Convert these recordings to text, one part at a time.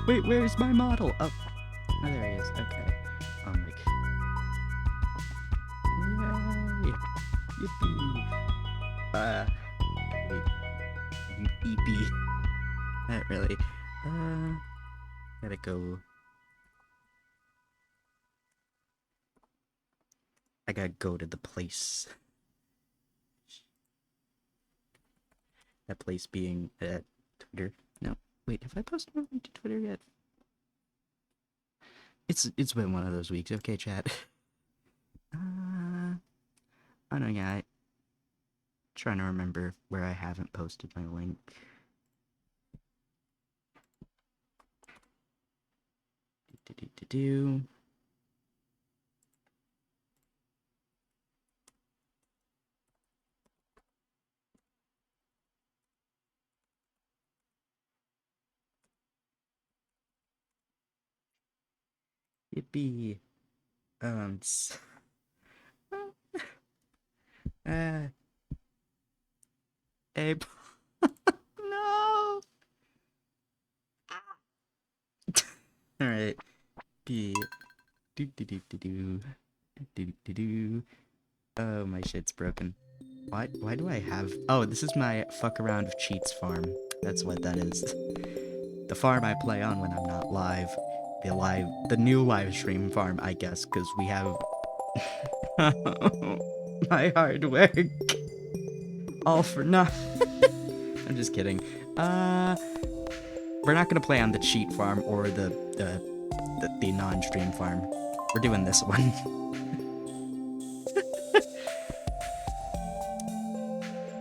Wait, where's my model? Oh, there he is. Okay. Oh my god. Yay! Yippee! Wait. EP. Not really. Gotta go. I gotta go to the place. That place being Twitter. No, wait. Have I posted anything to Twitter yet? It's been one of those weeks. Okay, chat. I know, yeah. Trying to remember where I haven't posted my link. Do. Yippee. S- uh, Abe. No. All right. B. Do do do do do. Do do do. Oh, my shit's broken. Why do I have... Oh, this is my fuck around with cheats farm. That's what that is. The farm I play on when I'm not live. The new live stream farm, I guess, because we have... my hard work. All for nothing. I'm just kidding. We're not gonna play on the cheat farm or the non-stream farm. We're doing this one.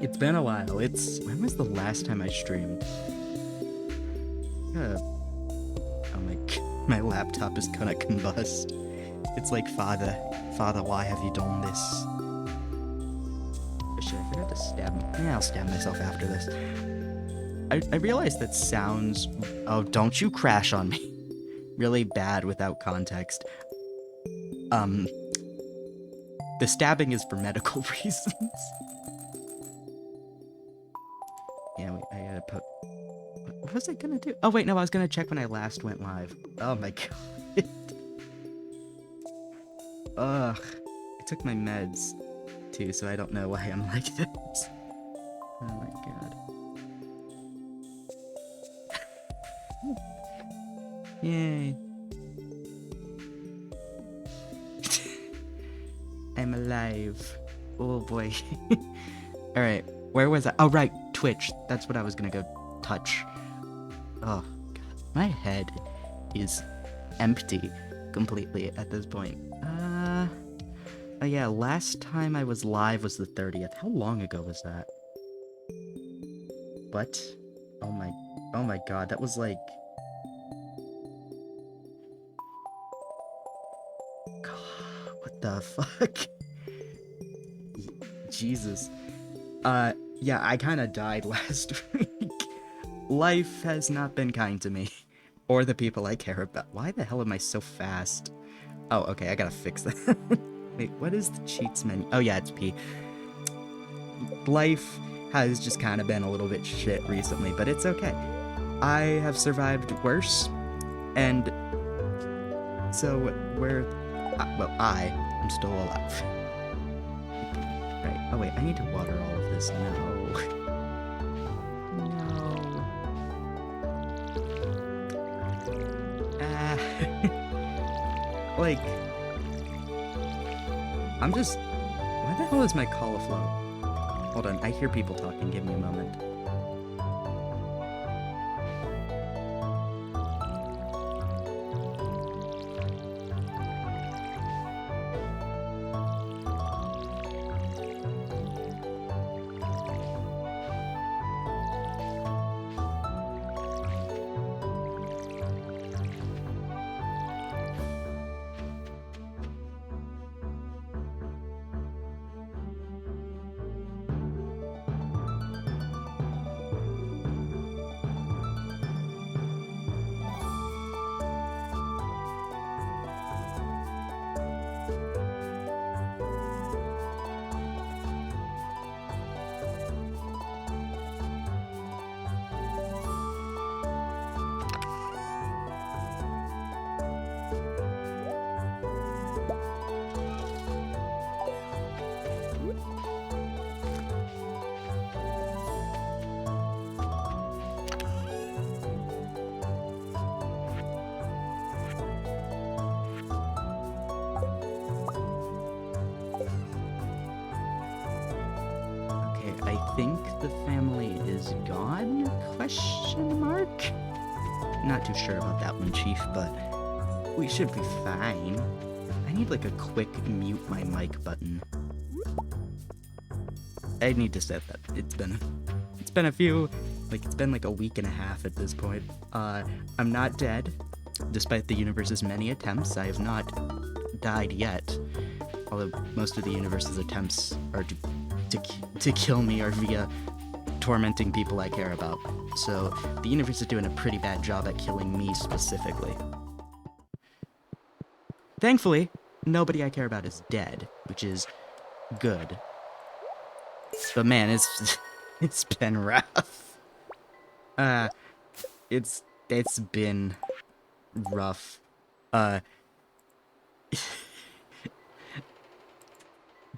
It's been a while. When was the last time I streamed? Oh my laptop is gonna combust. It's like, Father, why have you done this? Oh shit, I forgot to stab me. Yeah, I'll stab myself after this. I realized that sounds... Oh, don't you crash on me. Really bad without context. The stabbing is for medical reasons. Yeah, wait, I gotta put... What was I gonna do? Oh, wait, no, I was gonna check when I last went live. Oh my god. Ugh. I took my meds, too, so I don't know why I'm like this. Oh my god. Yay. I'm alive. Oh boy. Alright, where was I? Oh, right, Twitch. That's what I was gonna go touch. Oh, god. My head is empty completely at this point. Oh yeah, last time I was live was the 30th. How long ago was that? What? Oh my god, that was like... God, what the fuck? Jesus. Yeah, I kinda died last week. Life has not been kind to me. Or the people I care about. Why the hell am I so fast? Oh, okay, I gotta fix that. Wait, what is the cheats menu? Oh yeah, it's P. Life has just kind of been a little bit shit recently, but it's okay. I have survived worse, and so I am still alive. Right. Oh wait, I need to water all of this. No. No. Like, I'm just... Why the hell is my cauliflower? Hold on, I hear people talking. Give me a moment. Question mark? Not too sure about that one, Chief, but we should be fine. I need like a quick mute my mic button. I need to set that. It's been like a week and a half at this point. I'm not dead, despite the universe's many attempts. I have not died yet, although most of the universe's attempts are to kill me are via tormenting people I care about. So the universe is doing a pretty bad job at killing me specifically. Thankfully, nobody I care about is dead, which is good. But man, it's been rough. It's been rough. But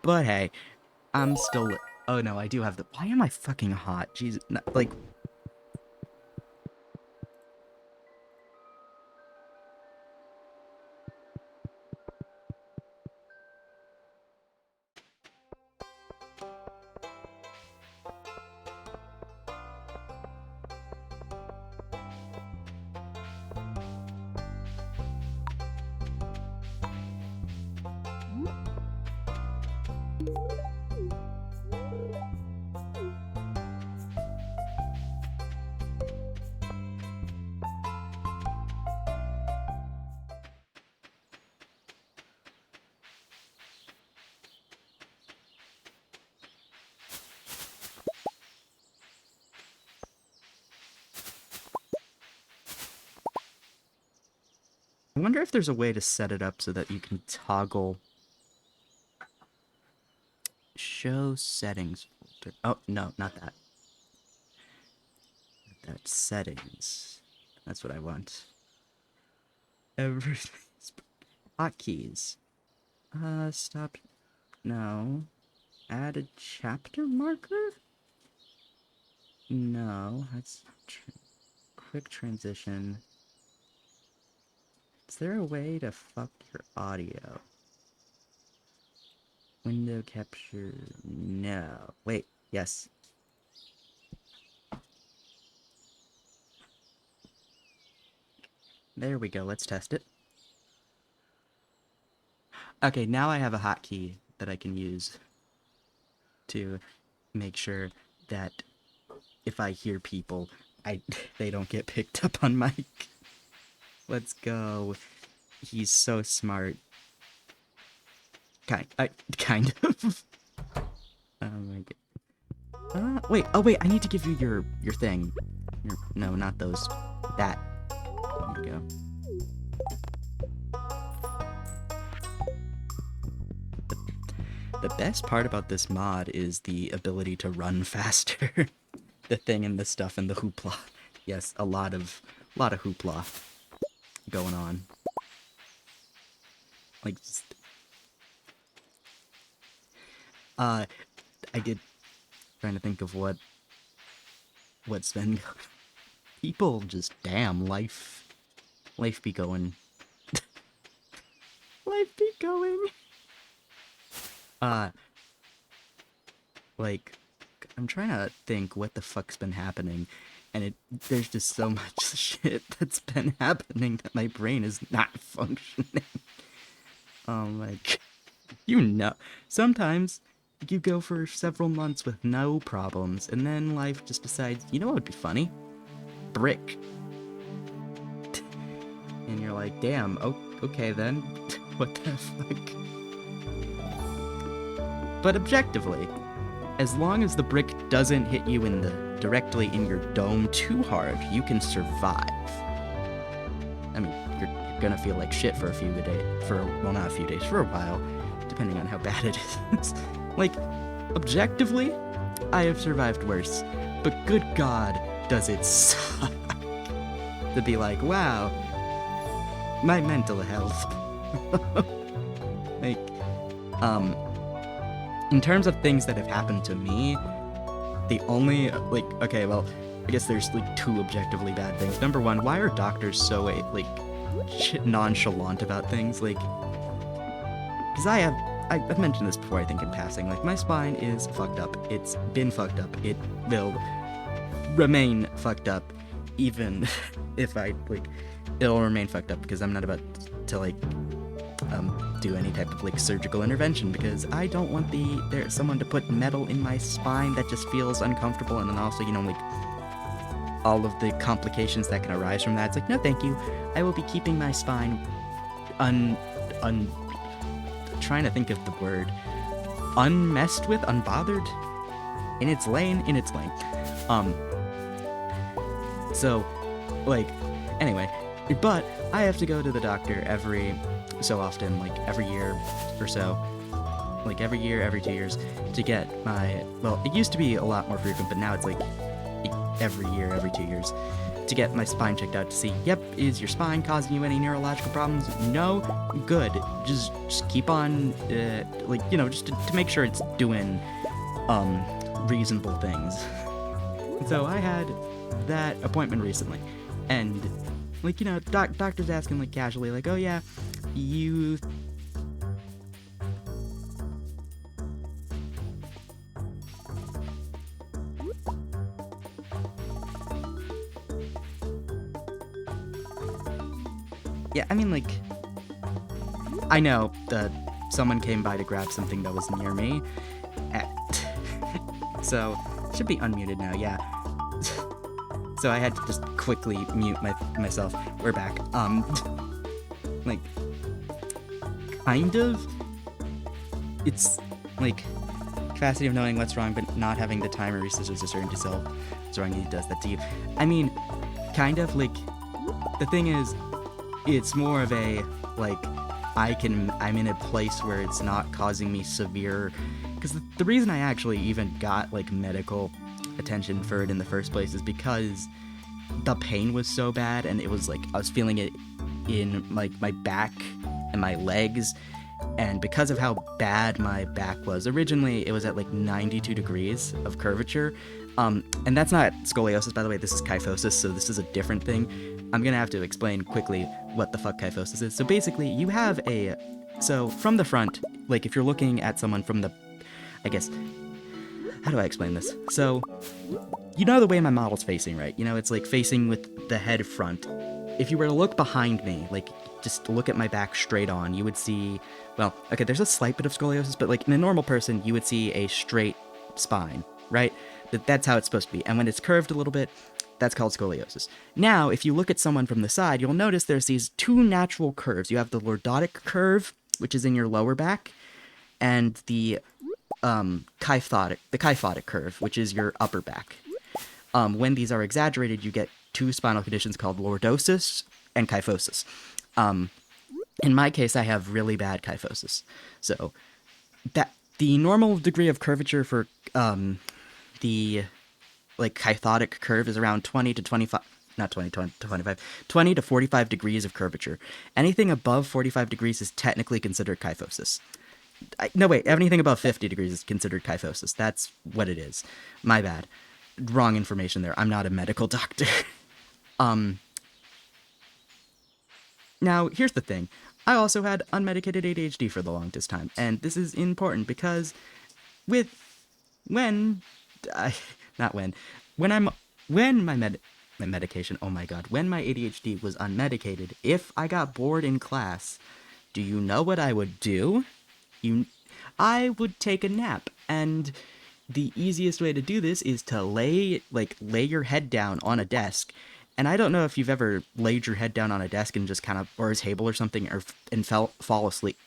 hey, I'm still. Oh no, I do have the. Why am I fucking hot? Jesus, like. I wonder if there's a way to set it up so that you can toggle show settings folder. Oh, no, not that. That's settings. That's what I want. Everything's hotkeys. Stop. No. Add a chapter marker? No, that's quick transition. Is there a way to fuck your audio? Window capture, no. Wait, yes. There we go, let's test it. Okay, now I have a hotkey that I can use to make sure that if I hear people, they don't get picked up on mic. Let's go. He's so smart. Kind of. Oh my god. Wait. Oh wait. I need to give you your thing. No, not those. That. There we go. The best part about this mod is the ability to run faster. The thing and the stuff and the hoopla. Yes, a lot of hoopla going on. Like, just... I did... trying to think of what's been... People just, damn, life be going. Life be going. Like, I'm trying to think what the fuck's been happening, and there's just so much shit that's been happening that my brain is not functioning. Like, sometimes you go for several months with no problems, and then life just decides, you know what would be funny? Brick. And you're like, damn, okay then. What the fuck? But objectively, as long as the brick doesn't hit you directly in your dome too hard, you can survive. I mean, you're gonna feel like shit for a few days, well, not a few days, for a while, depending on how bad it is. Like, objectively, I have survived worse, but good God, does it suck to be like, wow, my mental health. Like, in terms of things that have happened to me, the only, like, okay, well, I guess there's, like, two objectively bad things. Number one, why are doctors so, like, nonchalant about things? Like, because I've mentioned this before, I think, in passing. Like, my spine is fucked up. It's been fucked up. It will remain fucked up, even if I, like, it'll remain fucked up because I'm not about to, like, do any type of, like, surgical intervention because I don't want someone to put metal in my spine that just feels uncomfortable, and then also, you know, like, all of the complications that can arise from that. It's like, no, thank you. I will be keeping my spine trying to think of the word, unmessed with, unbothered, in its lane. So, like, anyway, but I have to go to the doctor every so often, like every year or so, like every year, every 2 years, to get my, well, it used to be a lot more frequent, but now it's like every year, every 2 years, to get my spine checked out to see, yep, is your spine causing you any neurological problems? No? Good. Just keep on, like, you know, just to make sure it's doing, reasonable things. So I had that appointment recently, and, like, you know, doctor's asking, like, casually, like, oh yeah, you... Yeah, I mean, like, I know that someone came by to grab something that was near me, so, should be unmuted now, yeah. So I had to just quickly mute myself. We're back. Like, kind of. It's, like, capacity of knowing what's wrong, but not having the timer researches a certainty self. What's wrong, he does that to you. I mean, kind of, like, the thing is, it's more of a, like, I'm in a place where it's not causing me severe, because the reason I actually even got, like, medical attention for it in the first place is because the pain was so bad, and it was like I was feeling it in, like, my back and my legs, and because of how bad my back was, originally it was at like 92 degrees of curvature, and that's not scoliosis, by the way, this is kyphosis, so this is a different thing. I'm gonna have to explain quickly what the fuck kyphosis is. So basically, you have so from the front, like, if you're looking at someone from the, I guess, how do I explain this? So, you know the way my model's facing, right? You know, it's like facing with the head front. If you were to look behind me, like, just look at my back straight on, you would see, well, okay, there's a slight bit of scoliosis, but, like, in a normal person, you would see a straight spine, right? That's how it's supposed to be. And when it's curved a little bit, that's called scoliosis. Now, if you look at someone from the side, you'll notice there's these two natural curves. You have the lordotic curve, which is in your lower back, and the kyphotic curve, which is your upper back. When these are exaggerated, you get two spinal conditions called lordosis and kyphosis. In my case, I have really bad kyphosis. So, that the normal degree of curvature for the, like, kyphotic curve is around 20 to 25, not 20, 20 to 25, 20 to 45 degrees of curvature. Anything above 45 degrees is technically considered kyphosis. No, wait, anything above 50 degrees is considered kyphosis. That's what it is. My bad. Wrong information there. I'm not a medical doctor. Now, here's the thing. I also had unmedicated ADHD for the longest time, and this is important because when my medication, oh my god, when my ADHD was unmedicated, if I got bored in class, do you know what I would do? I would take a nap, and the easiest way to do this is to lay your head down on a desk. And I don't know if you've ever laid your head down on a desk and just kind of, or a table or something, and fell asleep.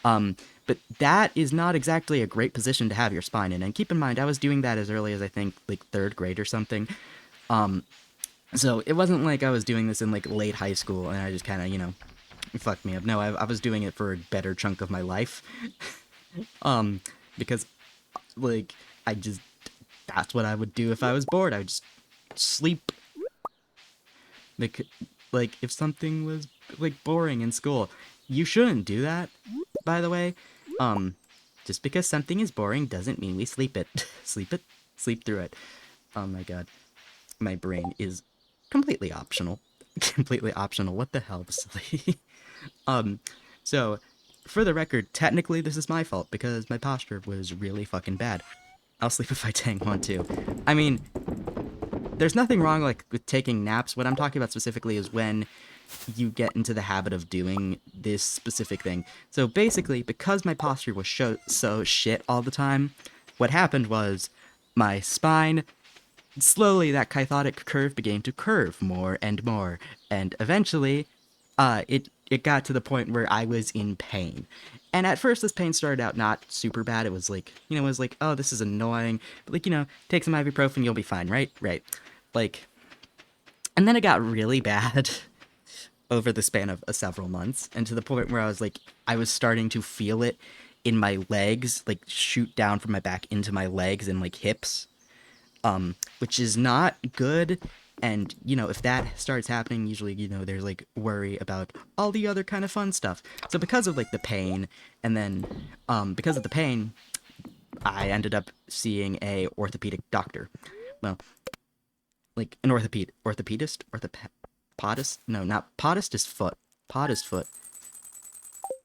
But that is not exactly a great position to have your spine in. And keep in mind, I was doing that as early as, I think, like, 3rd grade or something. So it wasn't like I was doing this in, like, late high school and I just kind of, you know, fucked me up. No, I was doing it for a better chunk of my life. Because, like, that's what I would do if I was bored. I would just sleep. Like, if something was, like, boring in school, you shouldn't do that, by the way. Just because something is boring doesn't mean we sleep it. Sleep through it. Oh my god. My brain is completely optional. Completely optional. What the hell, silly? So, for the record, technically this is my fault because my posture was really fucking bad. I'll sleep if I dang want to. I mean, there's nothing wrong like with taking naps. What I'm talking about specifically is when you get into the habit of doing this specific thing. So basically, because my posture was so shit all the time, what happened was my spine, slowly that kyphotic curve began to curve more and more, and eventually it got to the point where I was in pain. And at first this pain started out not super bad. It was like, it was like, oh, this is annoying, but like, take some ibuprofen, you'll be fine, right, like. And then it got really bad over the span of several months, and to the point where I was starting to feel it in my legs, like shoot down from my back into my legs and like hips, which is not good. And if that starts happening, usually there's like worry about all the other kind of fun stuff. So because of like the pain, and then because of the pain, I ended up seeing a orthopedic doctor. Well, like an podist? No, not podist is foot. Pod is foot.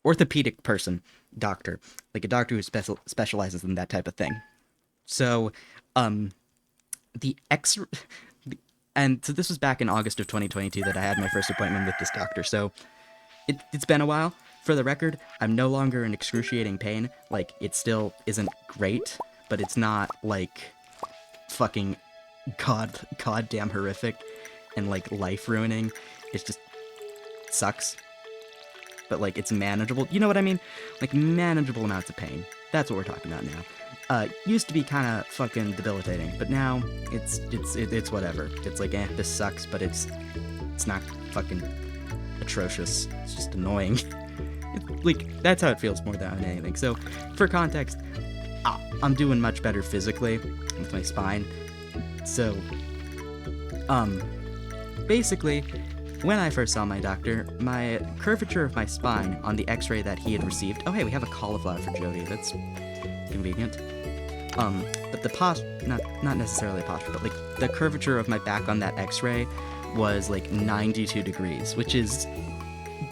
Orthopedic person, doctor, like a doctor who specializes in that type of thing. So, the X, and so this was back in August of 2022 that I had my first appointment with this doctor. So, it's been a while. For the record, I'm no longer in excruciating pain. Like, it still isn't great, but it's not like fucking goddamn horrific and like life ruining. It just sucks, but like it's manageable. You know what I mean? Like manageable amounts of pain. That's what we're talking about now. Used to be kind of fucking debilitating, but now it's whatever. It's like, this sucks, but it's not fucking atrocious. It's just annoying. Like that's how it feels more than anything. So, for context, I'm doing much better physically with my spine. So, basically, when I first saw my doctor, my curvature of my spine on the x-ray that he had received... Oh, hey, we have a cauliflower for Jody. That's convenient. But the not necessarily posture, but like the curvature of my back on that x-ray was like 92 degrees, which is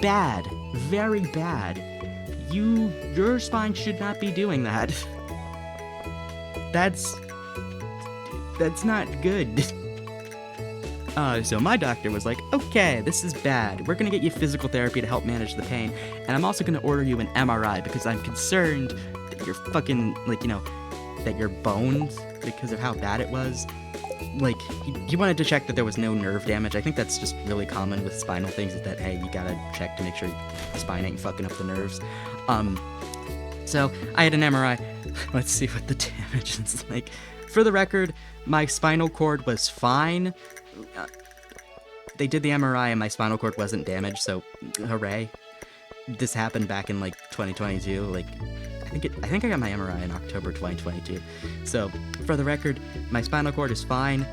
bad. Very bad. Your spine should not be doing that. That's not good. So my doctor was like, okay, this is bad. We're gonna get you physical therapy to help manage the pain, and I'm also gonna order you an MRI because I'm concerned that you're fucking, like, that your bones, because of how bad it was, like, he wanted to check that there was no nerve damage. I think that's just really common with spinal things, is that, hey, you gotta check to make sure your spine ain't fucking up the nerves. So I had an MRI. Let's see what the damage is like. For the record, my spinal cord was fine. They did the MRI and my spinal cord wasn't damaged, so hooray. This happened back in like 2022. Like, I think I got my MRI in October 2022. So for the record, my spinal cord is fine.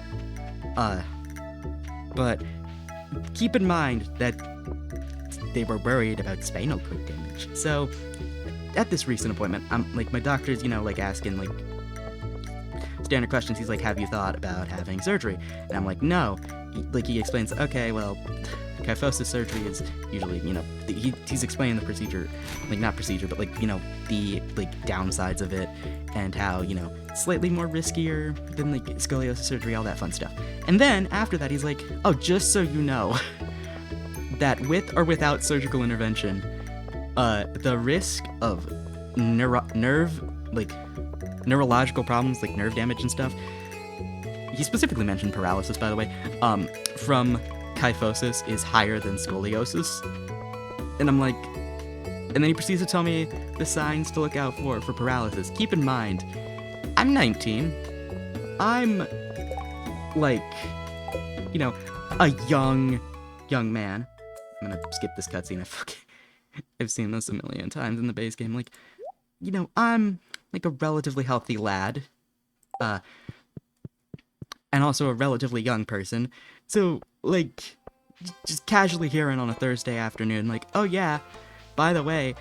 But keep in mind that they were worried about spinal cord damage. So at this recent appointment, I'm like, my doctor's, like asking like standard questions. Like, have you thought about having surgery? And I'm like, no. He explains, okay, well, kyphosis surgery is usually, he's explaining the procedure, like, not procedure, but like, the like downsides of it, and how, slightly more riskier than like scoliosis surgery, all that fun stuff. And then after that, he's like, oh, just so you know, that with or without surgical intervention, the risk of neurological problems, like nerve damage and stuff, he specifically mentioned paralysis, by the way, from kyphosis is higher than scoliosis. And I'm like, and then he proceeds to tell me the signs to look out for paralysis. Keep in mind, I'm 19. I'm like, a young man. I'm gonna skip this cutscene. I've seen this a million times in the base game. Like, I'm like a relatively healthy lad. And also a relatively young person. So, like, just casually hearing on a Thursday afternoon, like, oh yeah, by the way,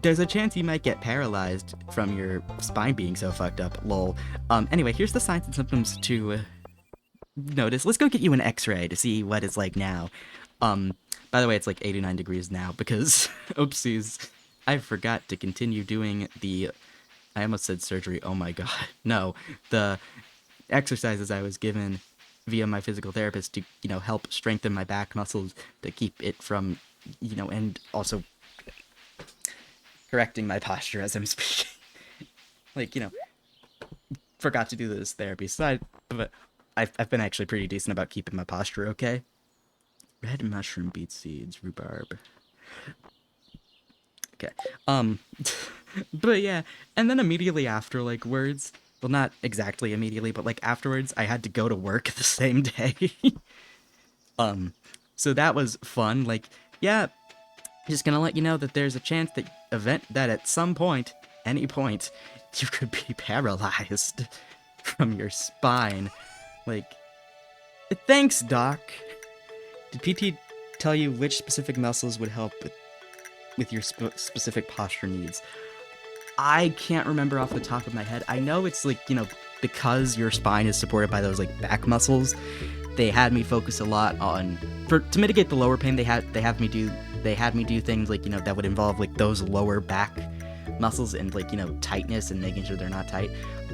there's a chance you might get paralyzed from your spine being so fucked up, lol. Anyway, here's the signs and symptoms to notice. Let's go get you an x-ray to see what it's like now. By the way, it's like 89 degrees now because, oopsies, I forgot to continue doing I almost said surgery, oh my god, no, the exercises I was given via my physical therapist to, help strengthen my back muscles to keep it from, and also correcting my posture as I'm speaking. Like, forgot to do this therapy side, but I've been actually pretty decent about keeping my posture okay. Red mushroom, beet seeds, rhubarb. Okay. Um, but yeah, and then immediately after, like, words, well, not exactly immediately, but like afterwards, I had to go to work the same day. um, so that was fun. Like, yeah, just gonna let you know that there's a chance that at some point, any point, you could be paralyzed from your spine. Like, thanks, doc. Did PT tell you which specific muscles would help with your specific posture needs? I can't remember off the top of my head. I know it's like, because your spine is supported by those like back muscles, they had me focus a lot on to mitigate the lower pain. They had me do things like, that would involve like those lower back muscles and like, tightness and making sure they're not tight.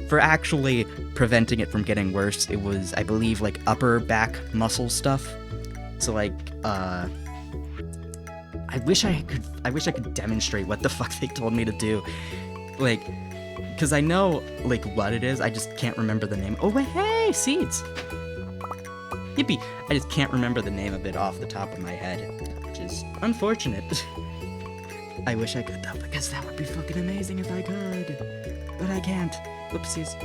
For actually preventing it from getting worse, it was, I believe, like upper back muscle stuff. So like I wish I could demonstrate what the fuck they told me to do. Like, because I know, like, what it is, I just can't remember the name. Oh, wait, hey, seeds! Yippee! I just can't remember the name of it off the top of my head, which is unfortunate. I wish I could, though, because that would be fucking amazing if I could. But I can't. Whoopsies.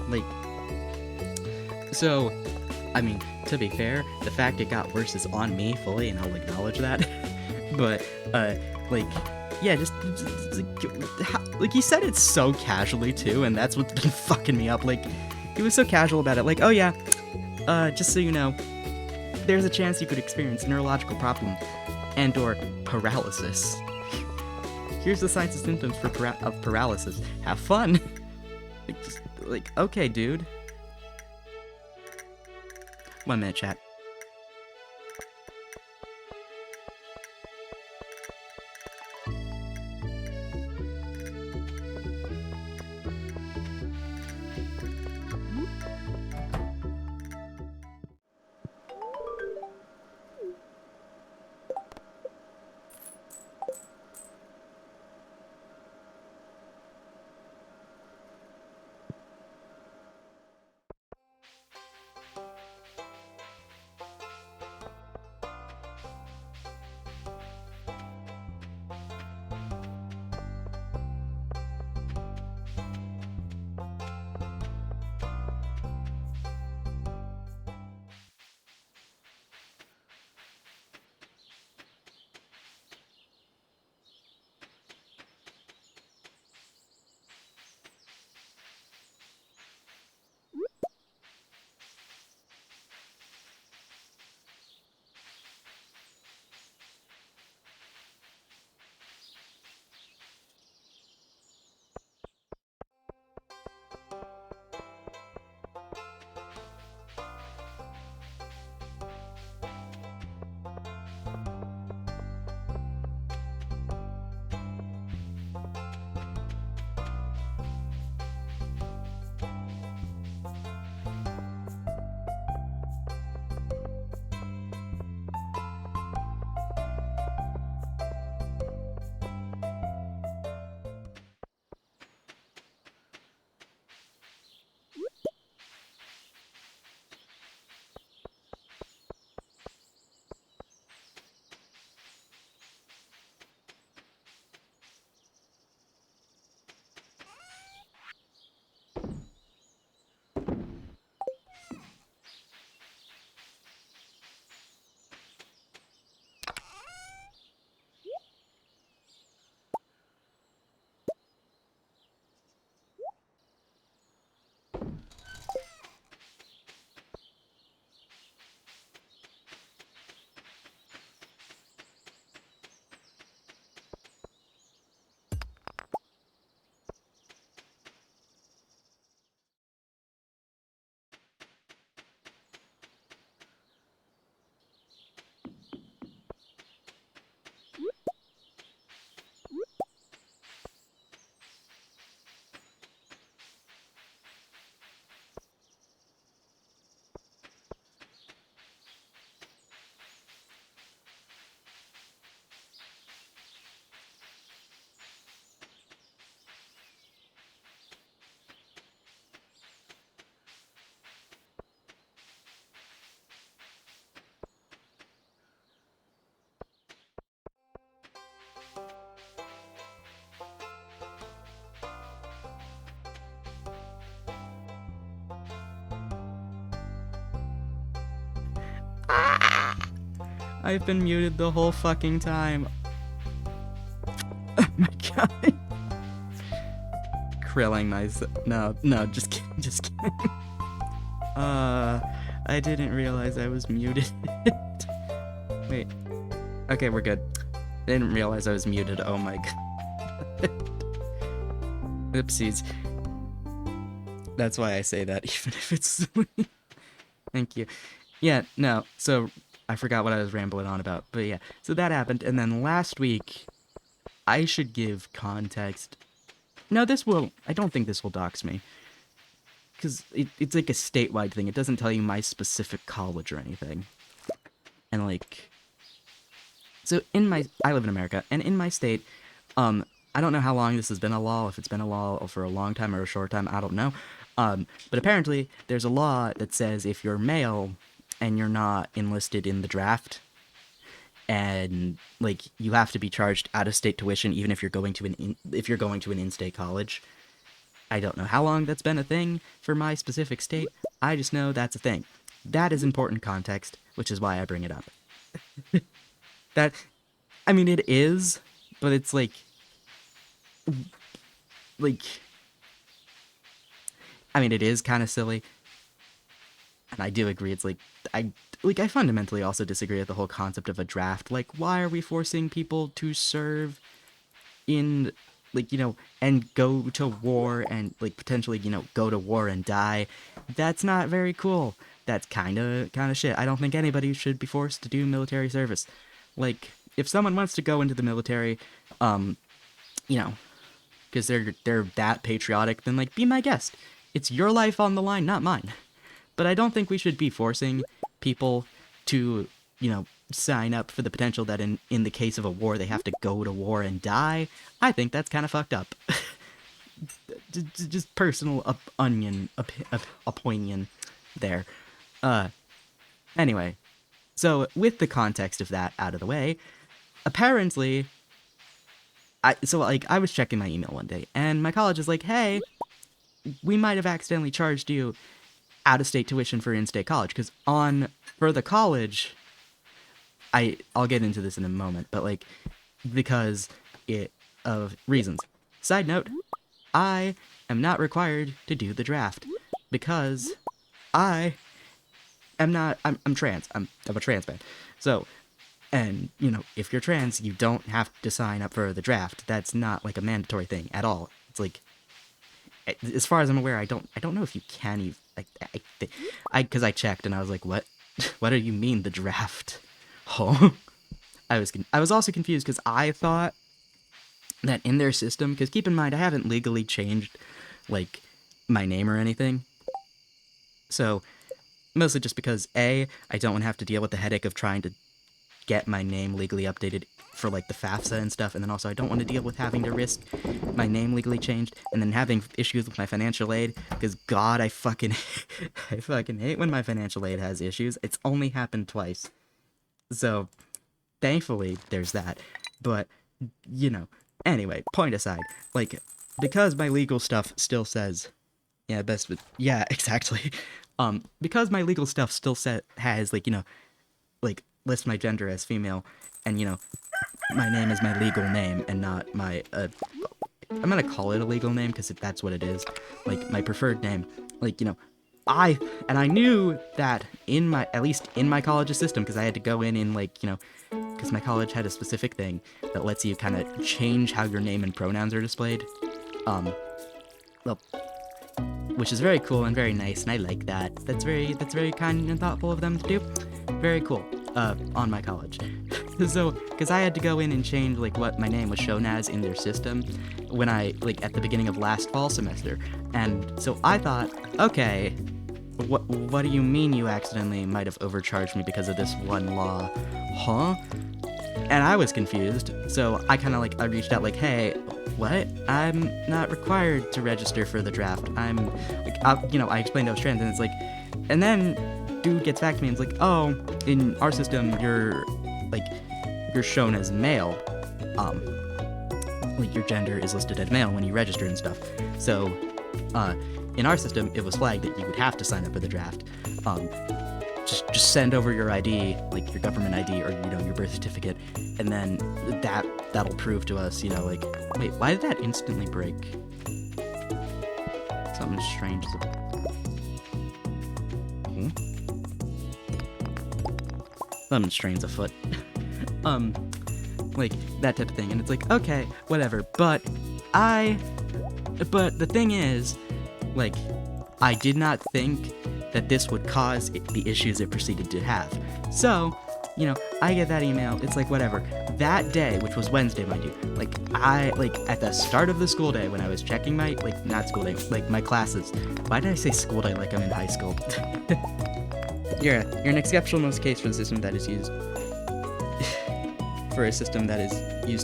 Like, so, I mean, to be fair, the fact it got worse is on me fully, and I'll acknowledge that. But, like, yeah, just like he said it so casually too, and that's what's been fucking me up. Like, he was so casual about it. Like, oh yeah, just so you know, there's a chance you could experience neurological problem and/or paralysis. Here's the signs and symptoms of paralysis. Have fun. like, okay, dude. 1 minute, chat. I've been muted the whole fucking time. Oh my god. Krilling myself. No, just kidding. I didn't realize I was muted. Wait. Okay, we're good. I didn't realize I was muted. Oh my god. Oopsies. That's why I say that, even if it's silly. Thank you. Yeah, no, so I forgot what I was rambling on about, but yeah. So that happened, and then last week, I should give context. No, I don't think this will dox me. Because it's like a statewide thing. It doesn't tell you my specific college or anything. And like, so I live in America, and in my state, I don't know how long this has been a law, if it's been a law for a long time or a short time, I don't know. But apparently, there's a law that says if you're male and you're not enlisted in the draft, and like you have to be charged out-of-state tuition even if you're going to an in-state college. I don't know how long that's been a thing for my specific state. I just know that's a thing. That is important context, which is why I bring it up. I mean, it is, but it's like, I mean, it is kind of silly, and I do agree. It's like, I fundamentally also disagree with the whole concept of a draft. Like, why are we forcing people to serve in, like, you know, and go to war and, like, potentially, you know, go to war and die? That's not very cool. That's kind of shit. I don't think anybody should be forced to do military service. Like, if someone wants to go into the military, you know, because they're that patriotic, then, like, be my guest. It's your life on the line, not mine. But I don't think we should be forcing people to, you know, sign up for the potential that in the case of a war, they have to go to war and die. I think that's kind of fucked up. Just personal opinion there. Anyway, so with the context of that out of the way, apparently, I was checking my email one day, and my college is like, hey, we might have accidentally charged you out-of-state tuition for in-state college, because for the college, I'll get into this in a moment, but like, because of reasons. Side note, I am not required to do the draft, because I'm trans. I'm a trans man. So, and, you know, if you're trans, you don't have to sign up for the draft. That's not like a mandatory thing at all. It's like, as far as I'm aware, I don't know if you can even, because I checked and I was like, what do you mean the draft? Oh, I was also confused because I thought that in their system, because keep in mind, I haven't legally changed, like, my name or anything. So, mostly just because, A, I don't want to have to deal with the headache of trying to get my name legally updated for, like, the FAFSA and stuff, and then also I don't want to deal with having to risk my name legally changed, and then having issues with my financial aid, because God, I fucking hate when my financial aid has issues. It's only happened twice. So, thankfully, there's that. But, you know, anyway, point aside, like, because my legal stuff still says, yeah, exactly, because my legal stuff still has, like, you know, like, lists my gender as female, and, you know, my name is my legal name and not my, I'm gonna call it a legal name because that's what it is, like, my preferred name, like, you know, I knew that at least in my college's system, because I had to go in like, you know, because my college had a specific thing that lets you kind of change how your name and pronouns are displayed, well, which is very cool and very nice, and I like that. That's very kind and thoughtful of them to do. Very cool, on my college. So, because I had to go in and change, like, what my name was shown as in their system when like, at the beginning of last fall semester. And so I thought, okay, what do you mean you accidentally might have overcharged me because of this one law? Huh? And I was confused, so I kind of, like, I reached out, like, hey, what? I'm not required to register for the draft. I'm, like, I explained I was trans, and it's like, and then dude gets back to me and it's like, oh, in our system, you're shown as male. Like, your gender is listed as male when you register and stuff. So, in our system, it was flagged that you would have to sign up for the draft. just send over your ID, like your government ID or your birth certificate, and then that'll prove to us, like, wait, why did that instantly break? Something strange is something strange afoot. Like that type of thing, and it's like, okay, whatever. But the thing is, like, I did not think that this would cause the issues it proceeded to have. So, I get that email. It's like, whatever. That day, which was Wednesday, mind you, at the start of the school day, when I was checking my, not school day, my classes. Why did I say school day like I'm in high school? You're an exceptional case for the system that is used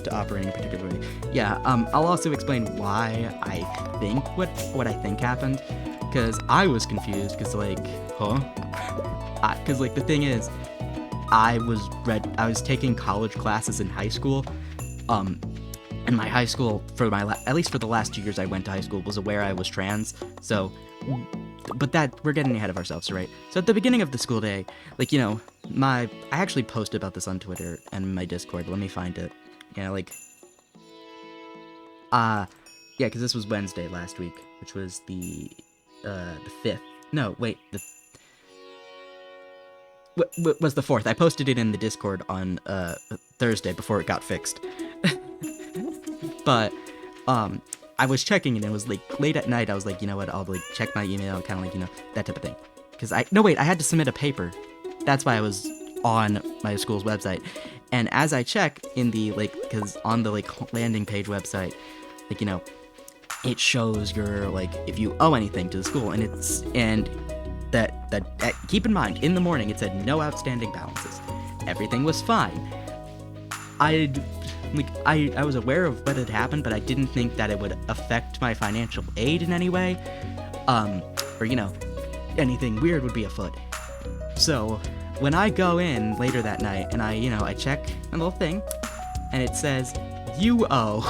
to operate in a particular way. Yeah, I'll also explain why I think what I think happened, because I was confused, because, the thing is, I was taking college classes in high school, and my high school, at least for the last 2 years I went to high school, was aware I was trans, so, but we're getting ahead of ourselves, right? So at the beginning of the school day, I actually posted about this on Twitter and my Discord. Let me find it. Because this was Wednesday last week, which was the 5th. No, wait, was the 4th. I posted it in the Discord on Thursday before it got fixed. But I was checking and it was late at night. I was like, you know what, I'll check my email, kind of that type of thing. Because I had to submit a paper. That's why I was on my school's website. And as I check in the because on the landing page website, it shows your if you owe anything to the school, and that keep in mind, in the morning it said no outstanding balances. Everything was fine. I was aware of what had happened, but I didn't think that it would affect my financial aid in any way, or anything weird would be afoot. So when I go in later that night and I check a little thing, and it says you owe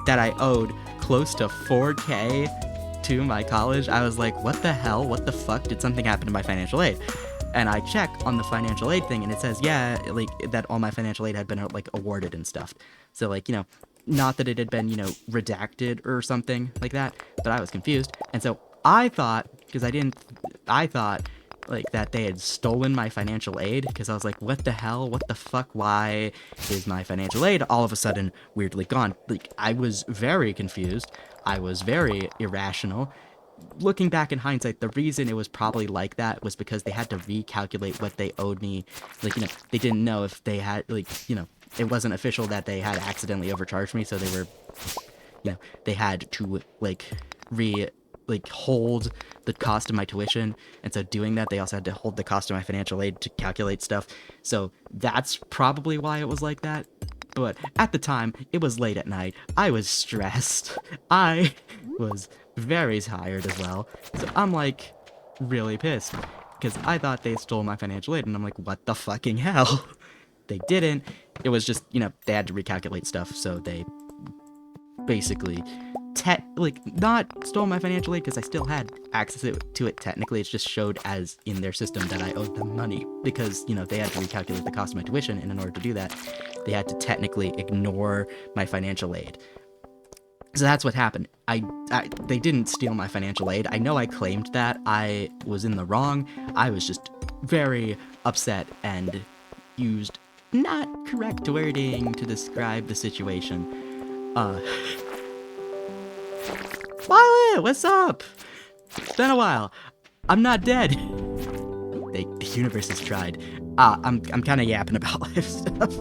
that I owed close to $4,000 to my college. I was like, what the hell? What the fuck? Did something happen to my financial aid? And I check on the financial aid thing, and it says, yeah, that all my financial aid had been awarded and stuff. So not that it had been redacted or something like that, but I was confused. And so I thought, that they had stolen my financial aid, because I was like, what the hell? What the fuck? Why is my financial aid all of a sudden weirdly gone? I was very confused. I was very irrational. Looking back in hindsight, the reason it was probably like that was because they had to recalculate what they owed me. They didn't know if they had, it wasn't official that they had accidentally overcharged me, so they were, they had to, hold the cost of my tuition, and so doing that, they also had to hold the cost of my financial aid to calculate stuff. So that's probably why it was like that. But at the time, it was late at night. I was stressed. I was very tired as well. So I'm really pissed, because I thought they stole my financial aid, and I'm like, what the fucking hell? They didn't. It was just, they had to recalculate stuff, so they basically not stole my financial aid, because I still had access to it technically. It just showed as in their system that I owed them money, because they had to recalculate the cost of my tuition, and in order to do that, they had to technically ignore my financial aid. So that's what happened. They didn't steal my financial aid. I know I claimed that. I was in the wrong. I was just very upset and used not correct wording to describe the situation. Violet, what's up? It's been a while. I'm not dead. The universe has tried. I'm kind of yapping about life stuff.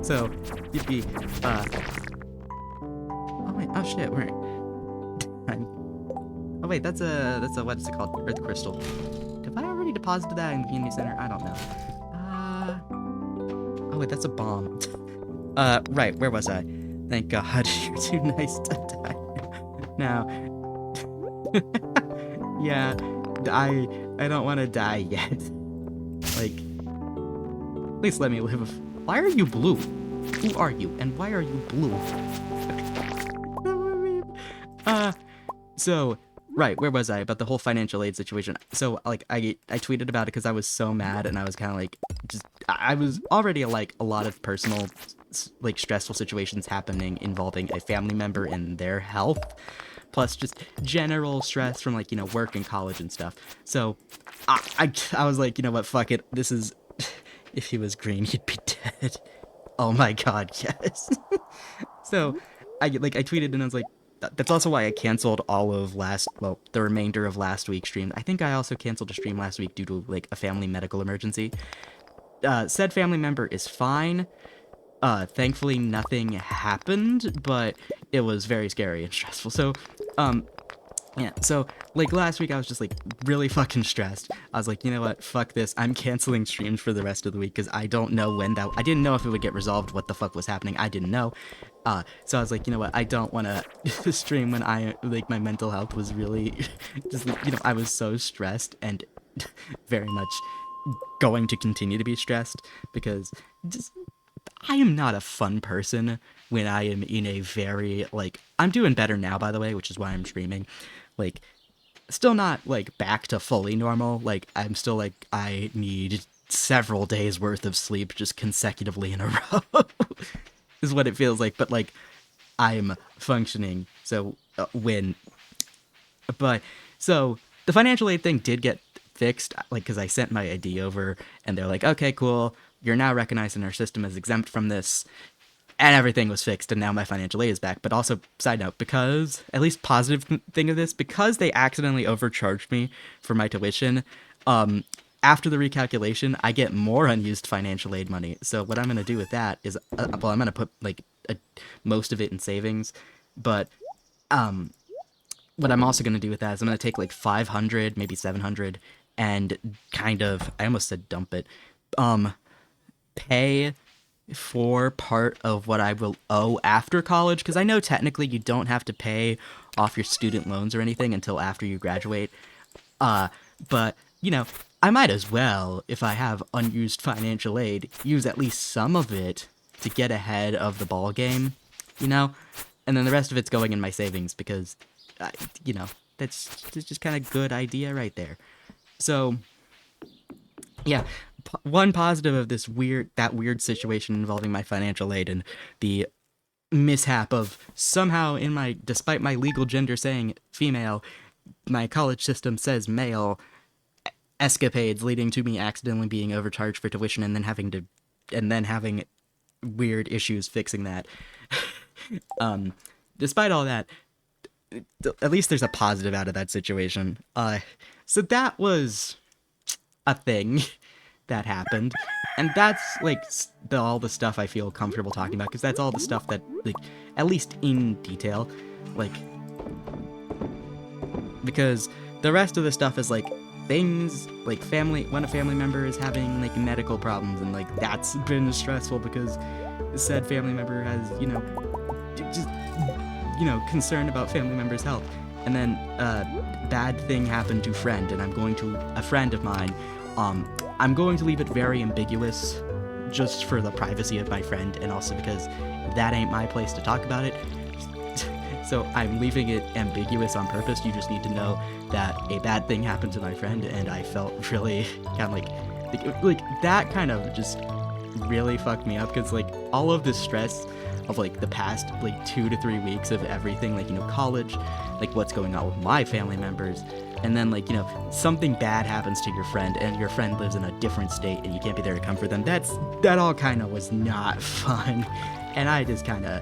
So, you'd be, oh wait, oh shit, we're, oh wait, that's a, what's it called? Earth crystal. Have I already deposited that in the community center? I don't know. Oh wait, that's a bomb. Right, where was I? Thank God, you're too nice to die. Now, yeah, I don't want to die yet. At least let me live. Why are you blue? Who are you, and why are you blue? So, Right, where was I? About the whole financial aid situation. So, like, I tweeted about it because I was so mad, and I was kind of like, just I was already like a lot of personal, like, stressful situations happening involving a family member and their health, plus just general stress from like work and college and stuff. So, I was like, you know what, fuck it. This is, if he was green, he'd be dead. Oh my god, yes. So, I tweeted and I was like, that's also why I canceled all of the remainder of last week's stream. I think I also canceled a stream last week due to like a family medical emergency. Said family member is fine. Thankfully nothing happened, but it was very scary and stressful. So, um, yeah, so, like, last week I was just, like, really fucking stressed. I was like, you know what, fuck this. I'm canceling streams for the rest of the week because I don't know when I didn't know if it would get resolved, what the fuck was happening. I didn't know. So I was like, you know what, I don't want to stream when my mental health was really, just, I was so stressed and very much going to continue to be stressed because just, I am not a fun person when I am in a very, like, I'm doing better now, by the way, which is why I'm streaming. Like, still not, like, back to fully normal. Like, I'm still, like, I need several days worth of sleep just consecutively in a row, is what it feels like. But, like, I'm functioning. So, but, so, the financial aid thing did get fixed, like, because I sent my ID over, and they're like, okay, cool. You're now recognized in our system as exempt from this, and everything was fixed, and now my financial aid is back. But also, side note, because, at least positive thing of this, because they accidentally overcharged me for my tuition, after the recalculation, I get more unused financial aid money. So what I'm going to do with that is, I'm going to put, like, most of it in savings, but, what I'm also going to do with that is I'm going to take, like, 500, maybe 700, and kind of, I almost said dump it, pay for part of what I will owe after college, because I know technically you don't have to pay off your student loans or anything until after you graduate. But, I might as well, if I have unused financial aid, use at least some of it to get ahead of the ball game, And then the rest of it's going in my savings because, that's just kind of good idea right there. So, yeah, one positive of that weird situation involving my financial aid and the mishap of somehow despite my legal gender saying female, my college system says male, escapades leading to me accidentally being overcharged for tuition and then having weird issues fixing that. Despite all that, at least there's a positive out of that situation. So that was a thing that happened, and that's like all the stuff I feel comfortable talking about, because that's all the stuff that, like, at least in detail, like, because the rest of the stuff is like things like when a family member is having like medical problems, and like that's been stressful because said family member has just concern about family member's health, and then bad thing happened to a friend of mine. I'm going to leave it very ambiguous just for the privacy of my friend, and also because that ain't my place to talk about it. So I'm leaving it ambiguous on purpose. You just need to know that a bad thing happened to my friend, and I felt really kind of like that kind of just really fucked me up, because like all of the stress of like the past like 2 to 3 weeks of everything, like college, like what's going on with my family members, and then like something bad happens to your friend, and your friend lives in a different state and you can't be there to comfort them. That all kind of was not fun, and I just kind of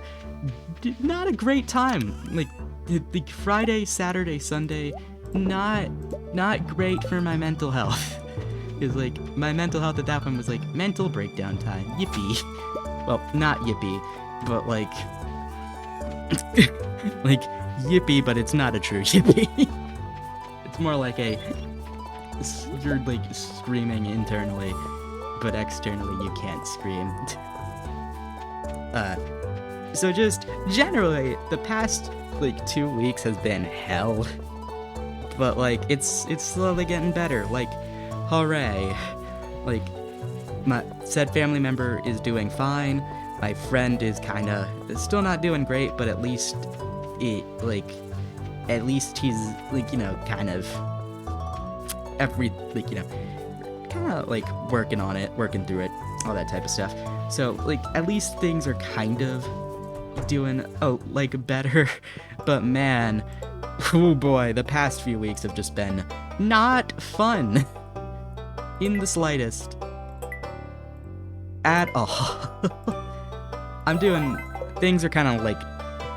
not a great time. Like the Friday, Saturday, Sunday, not great for my mental health. Because like my mental health at that point was like mental breakdown time. Yippee. Well, not yippee, but like like yippee, but it's not a true yippee. It's more like you're like screaming internally, but externally you can't scream. So just generally, the past like 2 weeks has been hell, but like it's slowly getting better. Like, hooray! Like, my said family member is doing fine. My friend is still not doing great, but at least at least he's, like, kind of kind of, like, working on it, working through it, all that type of stuff. So, like, at least things are kind of doing, better. But man, oh boy, the past few weeks have just been not fun in the slightest at all. Things are kind of, like,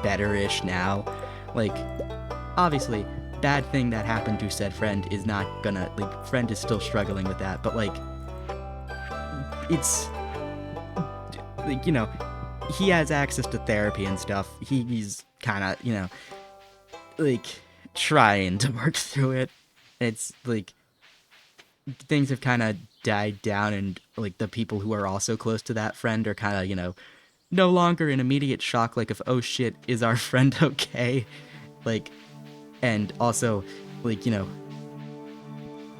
better-ish now. Like, obviously, bad thing that happened to said friend is not gonna, like, friend is still struggling with that, but, like, it's, like, he has access to therapy and stuff. He's kind of, like, trying to work through it. It's, like, things have kind of died down, and, like, the people who are also close to that friend are kind of, no longer in immediate shock, like, of, oh shit, is our friend okay? Like, and also, like,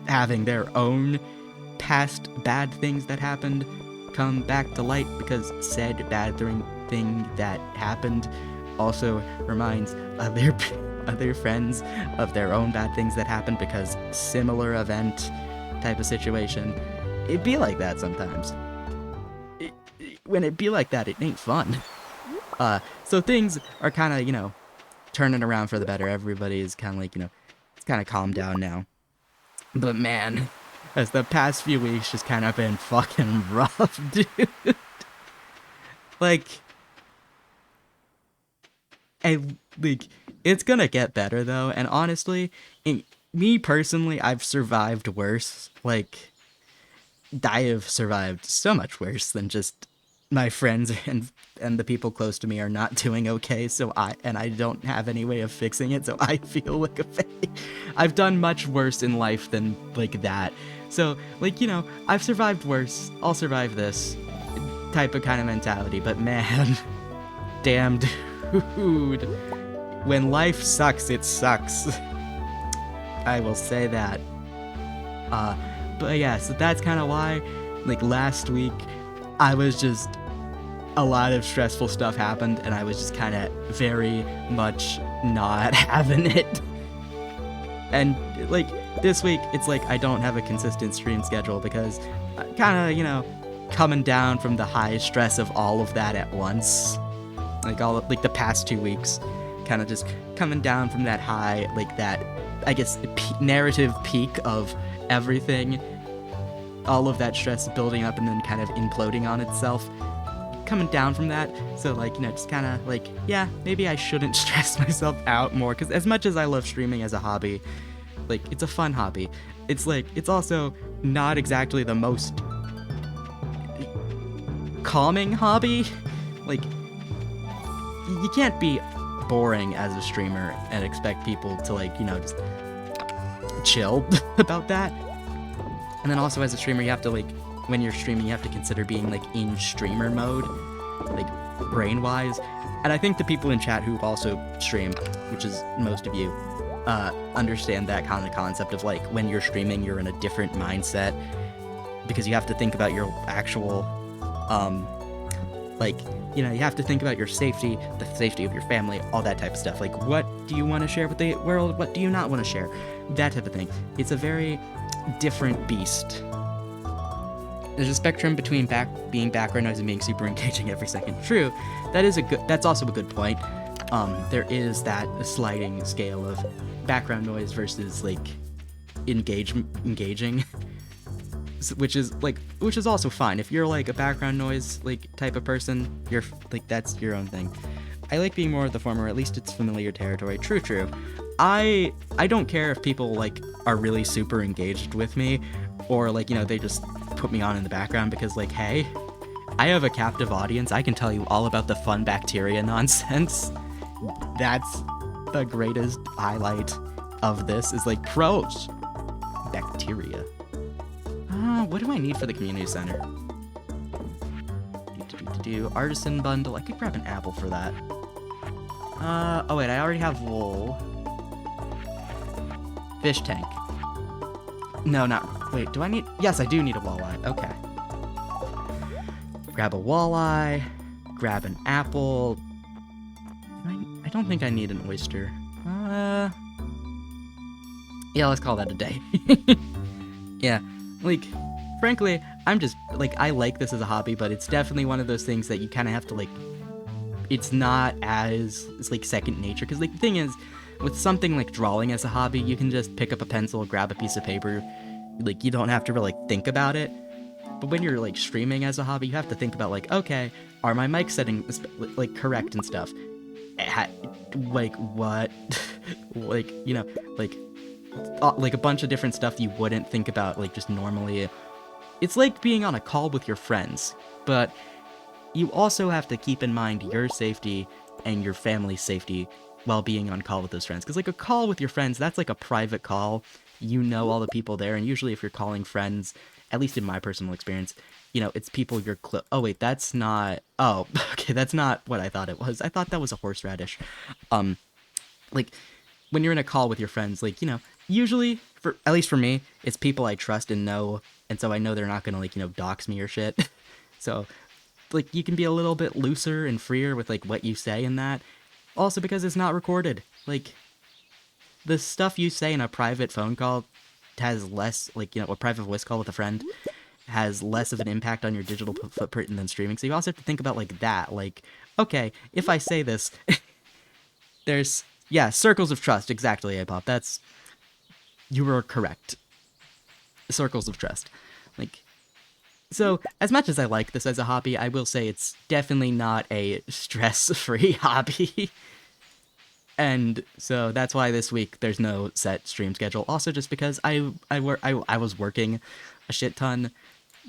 having their own past bad things that happened come back to light, because said bad thing that happened also reminds other friends of their own bad things that happened, because similar event type of situation. It be like that sometimes. When it be like that, it ain't fun. So things are kind of, turning around for the better. Everybody is kind of like, it's kind of calmed down now. But man, as the past few weeks just kind of been fucking rough, dude. Like, it's gonna get better though, and honestly, me personally, I've survived worse. Like, I have survived so much worse than just my friends and the people close to me are not doing okay, so I don't have any way of fixing it, so I feel like a failure. I've done much worse in life than, like, that. So, like, I've survived worse, I'll survive this type of kind of mentality, but man, damn, dude, when life sucks, it sucks. I will say that. But yeah, so that's kind of why, like, last week, I was just, a lot of stressful stuff happened, and I was just kind of very much not having it. And, like, this week, it's like I don't have a consistent stream schedule, because kind of, coming down from the high stress of all of that at once. Like, all of, like, the past 2 weeks, kind of just coming down from that high, like, that, I guess, narrative peak of everything. All of that stress building up and then kind of imploding on itself. Coming down from that, so, like, just kind of, like, yeah, maybe I shouldn't stress myself out more, because as much as I love streaming as a hobby, like, it's a fun hobby, it's, like, it's also not exactly the most calming hobby. Like, you can't be boring as a streamer and expect people to, like, just chill about that. And then also as a streamer, you have to, like, when you're streaming, you have to consider being, like, in streamer mode, like, brain-wise. And I think the people in chat who also stream, which is most of you, understand that kind of concept of, like, when you're streaming, you're in a different mindset, because you have to think about your actual, like, you have to think about your safety, the safety of your family, all that type of stuff. Like, what do you want to share with the world? What do you not want to share? That type of thing. It's a very different beast. There's a spectrum between being background noise and being super engaging every second. True, that's also a good point. There is that sliding scale of background noise versus, like, engaging, which is also fine. If you're, like, a background noise, like, type of person, you're, like, that's your own thing. I like being more of the former, at least it's familiar territory. True. I don't care if people, like, are really super engaged with me, or, like, they just put me on in the background, because, like, hey, I have a captive audience. I can tell you all about the fun bacteria nonsense. That's the greatest highlight of this, is, like, pros. Bacteria. What do I need for the community center? Artisan bundle. I could grab an apple for that. Oh wait, I already have wool. Fish tank. No, not, wait, do I need, yes, I do need a walleye, okay. Grab a walleye, grab an apple. I don't think I need an oyster. Yeah, let's call that a day. Yeah, like, frankly, I'm just, like, I like this as a hobby, but it's definitely one of those things that you kind of have to, like, it's not as, it's like second nature, because, like, the thing is, with something like drawing as a hobby, you can just pick up a pencil, grab a piece of paper, like, you don't have to really think about it. But when you're, like, streaming as a hobby, you have to think about, like, okay, are my mic settings, like, correct and stuff? Like, what? Like, you know, like a bunch of different stuff you wouldn't think about, like, just normally. It's like being on a call with your friends, but you also have to keep in mind your safety and your family's safety while being on call with those friends. Because, like, a call with your friends, that's like a private call. You know all the people there, and usually if you're calling friends, at least in my personal experience, you know, it's people you're oh, wait, that's not... Oh, okay, that's not what I thought it was. I thought that was a horseradish. Like, when you're in a call with your friends, like, you know, usually, at least for me, it's people I trust and know, and so I know they're not gonna, like, you know, dox me or shit. So, like, you can be a little bit looser and freer with, like, what you say in that. Also because it's not recorded. Like, the stuff you say in a private phone call has less, like, you know, a private voice call with a friend has less of an impact on your digital footprint than streaming. So you also have to think about, like, that. Like, okay, if I say this, there's, yeah, circles of trust. Exactly, A-Pop. That's, you were correct. Circles of trust. Like, so, as much as I like this as a hobby, I will say it's definitely not a stress-free hobby. And so that's why this week there's no set stream schedule. Also, just because I was working a shit ton,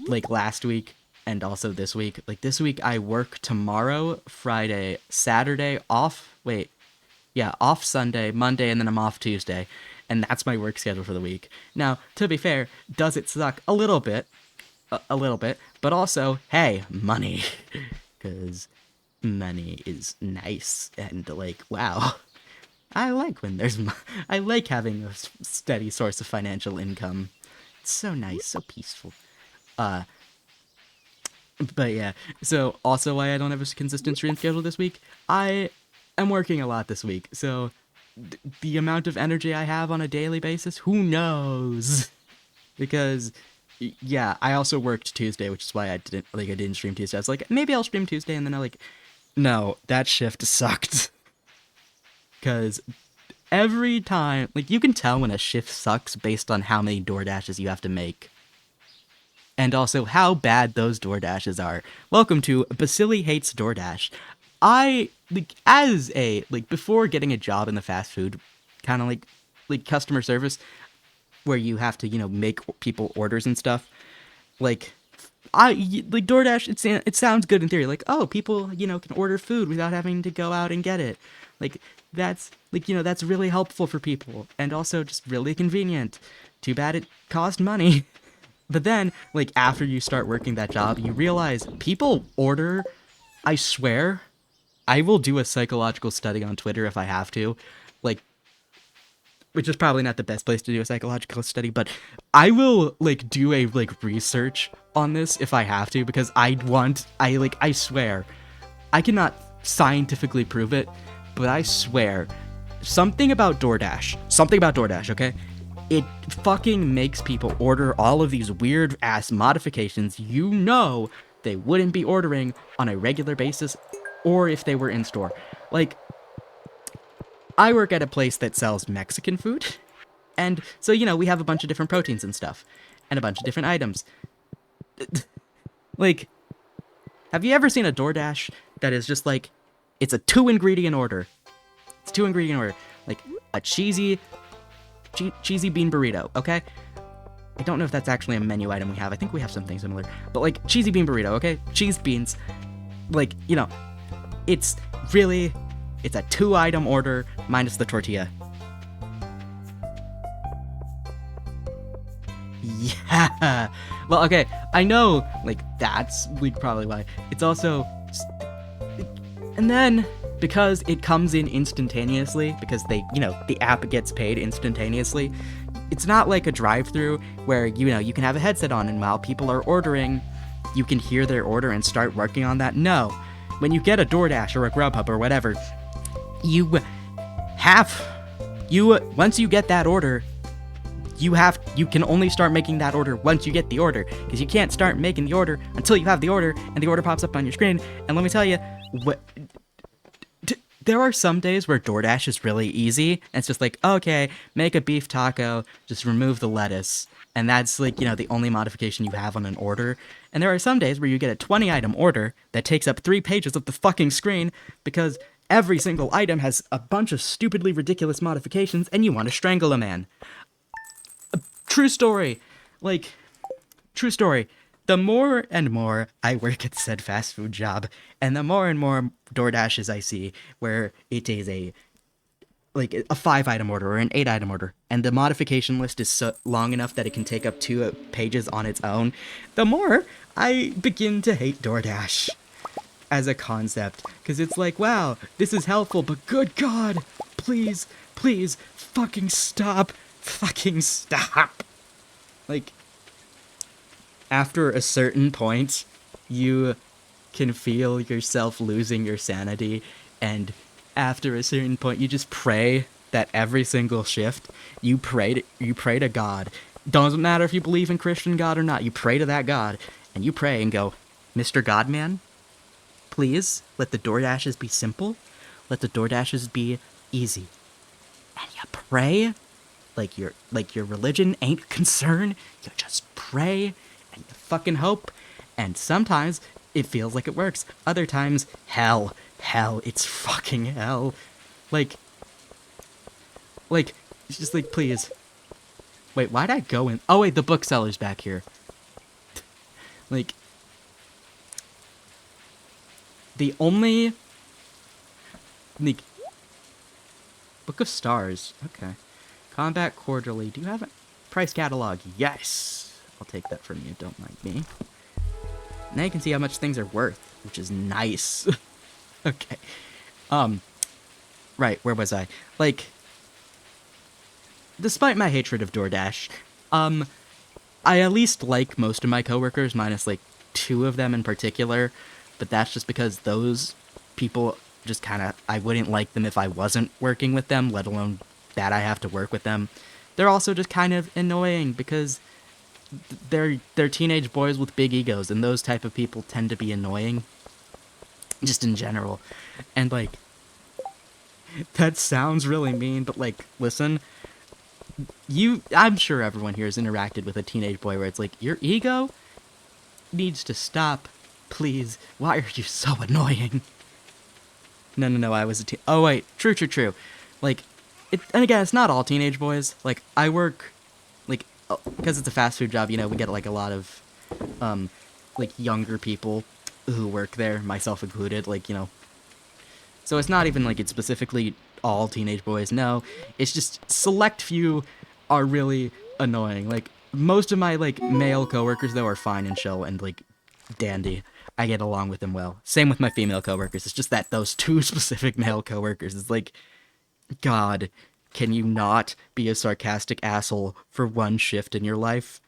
like, last week and also this week. Like, this week I work tomorrow, Friday, Saturday, off. Wait, yeah, off Sunday, Monday, and then I'm off Tuesday. And that's my work schedule for the week. Now, to be fair, does it suck? A little bit. A little bit. But also, hey, money. Because money is nice. And, like, wow. I like when there's I like having a steady source of financial income. It's so nice, so peaceful. But yeah, so also why I don't have a consistent stream schedule this week, I am working a lot this week, so the amount of energy I have on a daily basis, who knows? Because, yeah, I also worked Tuesday, which is why I didn't stream Tuesday. I was like, maybe I'll stream Tuesday, and then no, that shift sucked. Because every time, like, you can tell when a shift sucks based on how many DoorDashes you have to make. And also how bad those DoorDashes are. Welcome to Basili Hates DoorDash. Before getting a job in the fast food, kind of like customer service, where you have to, you know, make people orders and stuff, DoorDash, it sounds good in theory. Like, oh, people, you know, can order food without having to go out and get it. Like, that's, like, you know, that's really helpful for people. And also just really convenient. Too bad it cost money. But then, like, after you start working that job, you realize people order, I swear, I will do a psychological study on Twitter if I have to. Like, which is probably not the best place to do a psychological study, but I will, like, do a, like, research on this if I have to, because I swear, I cannot scientifically prove it, but I swear, something about DoorDash, okay? It fucking makes people order all of these weird-ass modifications you know they wouldn't be ordering on a regular basis, or if they were in-store. Like, I work at a place that sells Mexican food, and so, you know, we have a bunch of different proteins and stuff, and a bunch of different items. Like, have you ever seen a DoorDash that is just like, it's a two-ingredient order? It's a two-ingredient order. Like, a cheesy bean burrito, okay? I don't know if that's actually a menu item we have. I think we have something similar. But, like, cheesy bean burrito, okay? Cheese beans. Like, you know, it's a two-item order minus the tortilla. Yeah. Well, okay, I know, like, that's, like, probably why. It's also... And then, because it comes in instantaneously, because they, you know, the app gets paid instantaneously, it's not like a drive-thru where, you know, you can have a headset on and while people are ordering, you can hear their order and start working on that. No. When you get a DoorDash or a Grubhub or whatever, you have once you get that order, you can only start making that order once you get the order, because you can't start making the order until you have the order and the order pops up on your screen. And let me tell you, there are some days where DoorDash is really easy, and it's just like, okay, make a beef taco, just remove the lettuce, and that's like, the only modification you have on an order. And there are some days where you get a 20 item order that takes up 3 pages of the fucking screen because every single item has a bunch of stupidly ridiculous modifications, and you want to strangle a man. True story. True story. The more and more I work at said fast food job, and the more and more DoorDashes I see where it is a 5 item order or an 8 item order, and the modification list is so long enough that it can take up 2 pages on its own, the more I begin to hate DoorDash as a concept, because it's like, wow, this is helpful, but good God, please, fucking stop. Like, after a certain point, you can feel yourself losing your sanity, and after a certain point, you just pray that every single shift, you pray to God. Doesn't matter if you believe in Christian God or not, you pray to that God, and you pray and go, Mr. Godman, please let the DoorDashes be simple, let the DoorDashes be easy. And you pray like your religion ain't concerned. You just pray and you fucking hope. And sometimes it feels like it works. Other times, hell, it's fucking hell. Like, it's just like, please. Wait, why'd I go in? Oh wait, the bookseller's back here. Like, the only, Book of Stars. Okay. Combat Quarterly. Do you have a price catalog? Yes! I'll take that from you, don't mind me. Now you can see how much things are worth, which is nice. Okay. Right, where was I? Despite my hatred of DoorDash, I at least like most of my coworkers, minus 2 of them in particular, but that's just because those people just I wouldn't like them if I wasn't working with them, let alone that I have to work with them. They're also just kind of annoying because they're teenage boys with big egos, and those type of people tend to be annoying, just in general. And that sounds really mean, but listen, I'm sure everyone here has interacted with a teenage boy where it's like, your ego needs to stop, please. Why are you so annoying? No, I was a oh wait, true. And again, it's not all teenage boys. I work, because it's a fast food job, we get a lot of, younger people who work there, myself included, so it's not even it's specifically all teenage boys. No, it's just select few are really annoying. Most of my male coworkers though are fine and chill and dandy. I get along with them well. Same with my female coworkers. It's just that those 2 specific male coworkers is God, can you not be a sarcastic asshole for one shift in your life?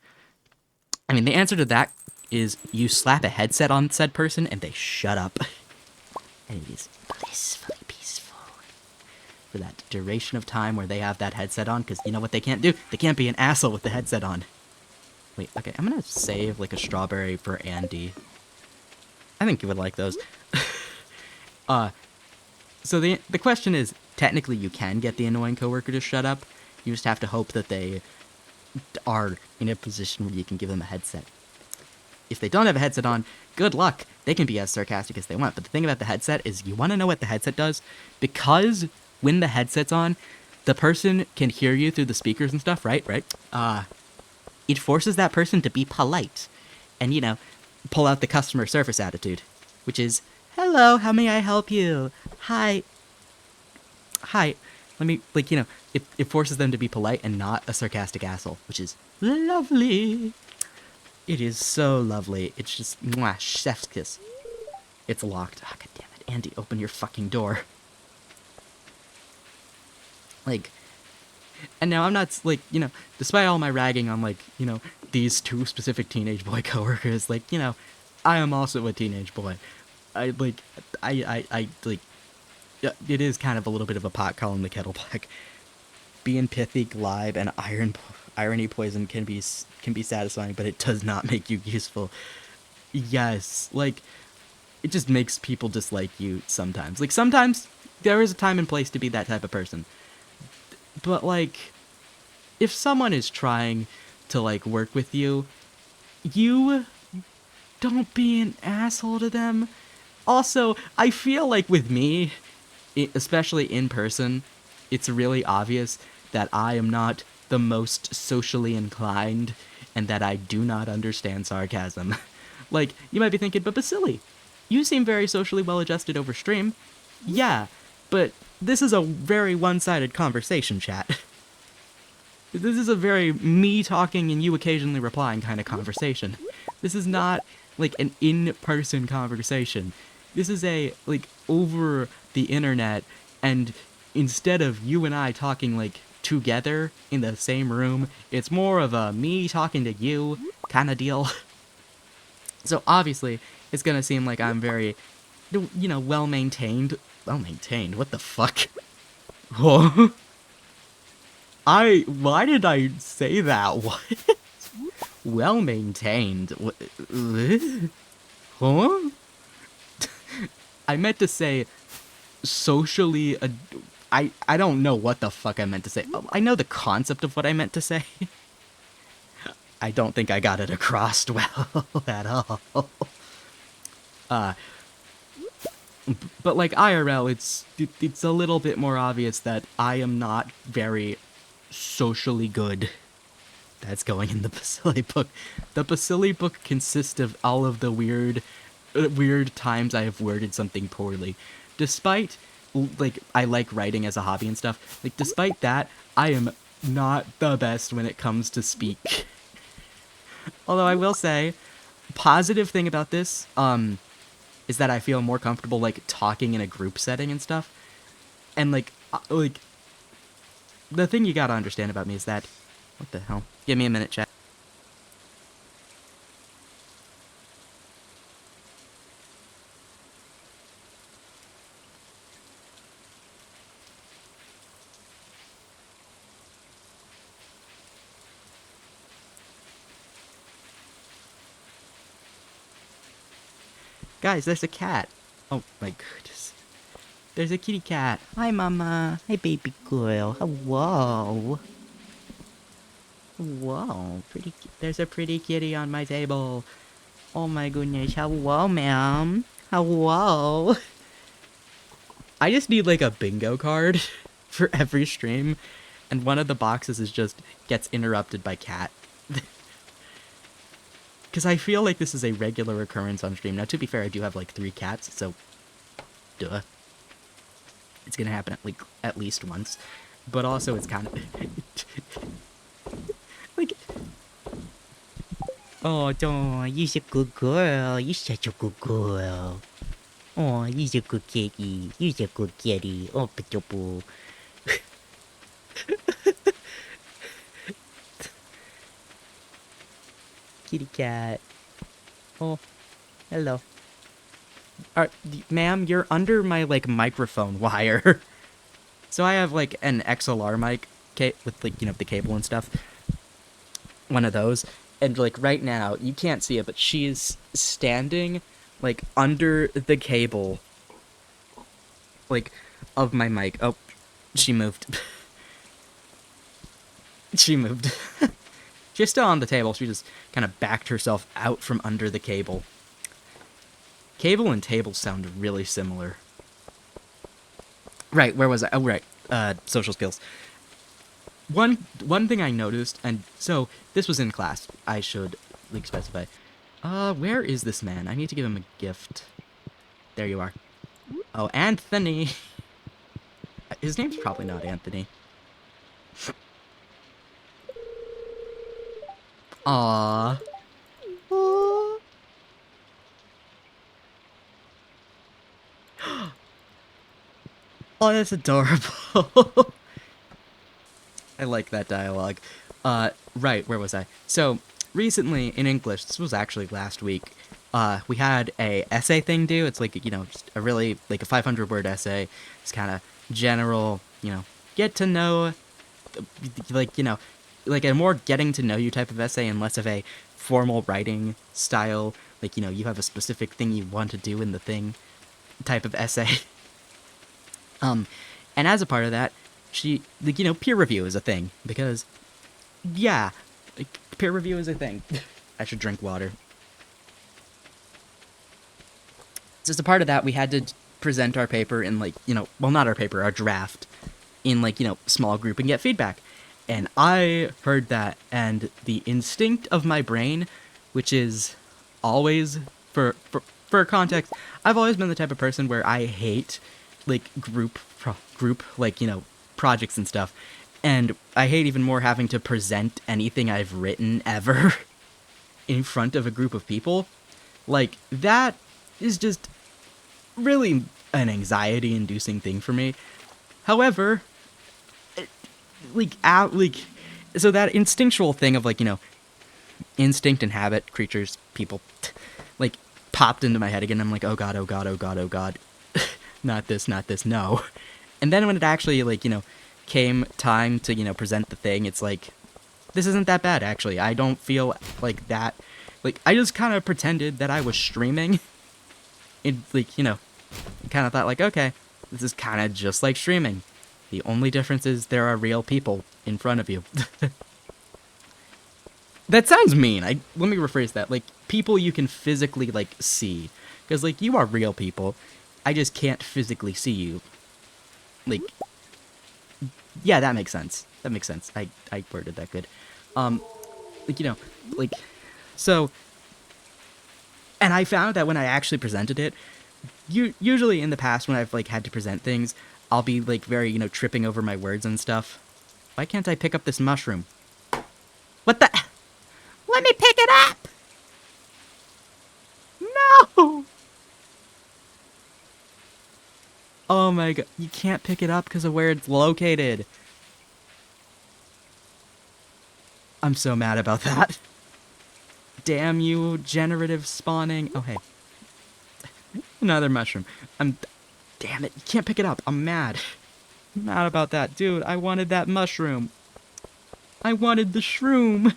I mean, the answer to that is you slap a headset on said person and they shut up. And it is blissfully peaceful for that duration of time where they have that headset on, because you know what they can't do? They can't be an asshole with the headset on. Wait, okay, I'm gonna save a strawberry for Andy. I think you would like those. So the question is, technically you can get the annoying coworker to shut up. You just have to hope that they are in a position where you can give them a headset. If they don't have a headset on, good luck. They can be as sarcastic as they want. But the thing about the headset is, you want to know what the headset does? Because when the headset's on, the person can hear you through the speakers and stuff, right? It forces that person to be polite. And, pull out the customer service attitude, which is, hello, how may I help you? Hi. Let me, it forces them to be polite and not a sarcastic asshole, which is lovely. It is so lovely. It's just, mwah, chef's kiss. It's locked. Ah, God damn it. Andy, open your fucking door. And now I'm not, despite all my ragging on, these 2 specific teenage boy coworkers, I am also a teenage boy. It is kind of a little bit of a pot calling the kettle black. being pithy, glib, and irony poison can be satisfying, but it does not make you useful. Yes, like it just makes people dislike you sometimes. Like sometimes there is a time and place to be that type of person. But like if someone is trying to like work with you, you don't be an asshole to them. Also, I feel like with me, especially in person, it's really obvious that I am not the most socially inclined and that I do not understand sarcasm. Like, you might be thinking, but Basili, you seem very socially well adjusted over stream. Yeah, but this is a very one-sided conversation, chat. This is a very me talking and you occasionally replying kind of conversation. This is not like an in-person conversation. This is a like over the internet, and instead of you and I talking like together in the same room, it's more of a me talking to you kind of deal. So obviously, it's gonna seem like I'm very, well maintained. Well maintained? What the fuck? Whoa. Why did I say that? What? Well maintained. What? Huh? I meant to say socially. I don't know what the fuck I meant to say. I know the concept of what I meant to say. I don't think I got it across well at all. But like IRL, it's a little bit more obvious that I am not very socially good. That's going in the Basili book. The Basili book consists of all of the weird times I have worded something poorly. Despite, like, I like writing as a hobby and stuff, like, despite that, I am not the best when it comes to speak. Although I will say, positive thing about this, is that I feel more comfortable, like, talking in a group setting and stuff. And, like, the thing you gotta understand about me is that... What the hell? Give me a minute, chat. Guys, there's a cat. Oh my goodness. There's a kitty cat. Hi, mama. Hi, baby girl. Hello. Whoa, pretty. There's a pretty kitty on my table. Oh my goodness. Hello, ma'am. Hello. I just need like a bingo card for every stream, and one of the boxes is just gets interrupted by cat. Because I feel like this is a regular occurrence on stream. Now, to be fair, I do have like 3 cats, so duh. It's gonna happen at least once. But also, it's kind of like, oh, don't, you're a good girl. You're such a good girl. Oh, you're a good kitty. You're a good kitty. Oh, poo. Kitty cat. Oh, hello. Alright, ma'am, you're under my, like, microphone wire. So I have, like, an XLR mic with, like, the cable and stuff. One of those. And, like, right now, you can't see it, but she's standing, like, under the cable, like, of my mic. Oh, she moved. She moved. She's still on the table. She just kind of backed herself out from under the cable. Cable and table sound really similar. Right, where was I? Oh, right. Social skills. One thing I noticed, and so this was in class. I should like specify. Where is this man? I need to give him a gift. There you are. Oh, Anthony. His name's probably not Anthony. Aww. Aww. Oh, that's adorable. I like that dialogue. Right, where was I? So, recently in English, this was actually last week, we had a essay thing due. It's like, just a really, like a 500-word essay. It's kind of general, get to know like, like a more getting to know you type of essay and less of a formal writing style. Like, you have a specific thing you want to do in the thing type of essay. Um, and as a part of that, she, like, peer review is a thing because, yeah, like, peer review is a thing. I should drink water. So as a part of that, we had to present our paper in, like, well, not our paper, our draft in, like, small group and get feedback. And I heard that, and the instinct of my brain, which is always, for context, I've always been the type of person where I hate, like, group, like, projects and stuff. And I hate even more having to present anything I've written ever in front of a group of people. Like, that is just really an anxiety-inducing thing for me. However, like, so that instinctual thing of, like, instinct and habit, creatures, people, like, popped into my head again. I'm like, oh god, oh god, oh god, oh god. Not this, no. And then when it actually, like, came time to, present the thing, it's like, this isn't that bad, actually. I don't feel like that. Like, I just kind of pretended that I was streaming. It, like, kind of thought, like, okay, this is kind of just like streaming. The only difference is there are real people in front of you. That sounds mean. Let me rephrase that. Like, people you can physically, like, see. Because, like, you are real people. I just can't physically see you. Like, yeah, that makes sense. That makes sense. I worded that good. Like, like, so, and I found that when I actually presented it, usually in the past when I've, like, had to present things, I'll be, like, very, tripping over my words and stuff. Why can't I pick up this mushroom? What the? Let me pick it up! No! Oh my god, you can't pick it up because of where it's located. I'm so mad about that. Damn you, generative spawning. Oh, hey. Another mushroom. Damn it, you can't pick it up. I'm mad. I'm mad about that. Dude, I wanted that mushroom. I wanted the shroom.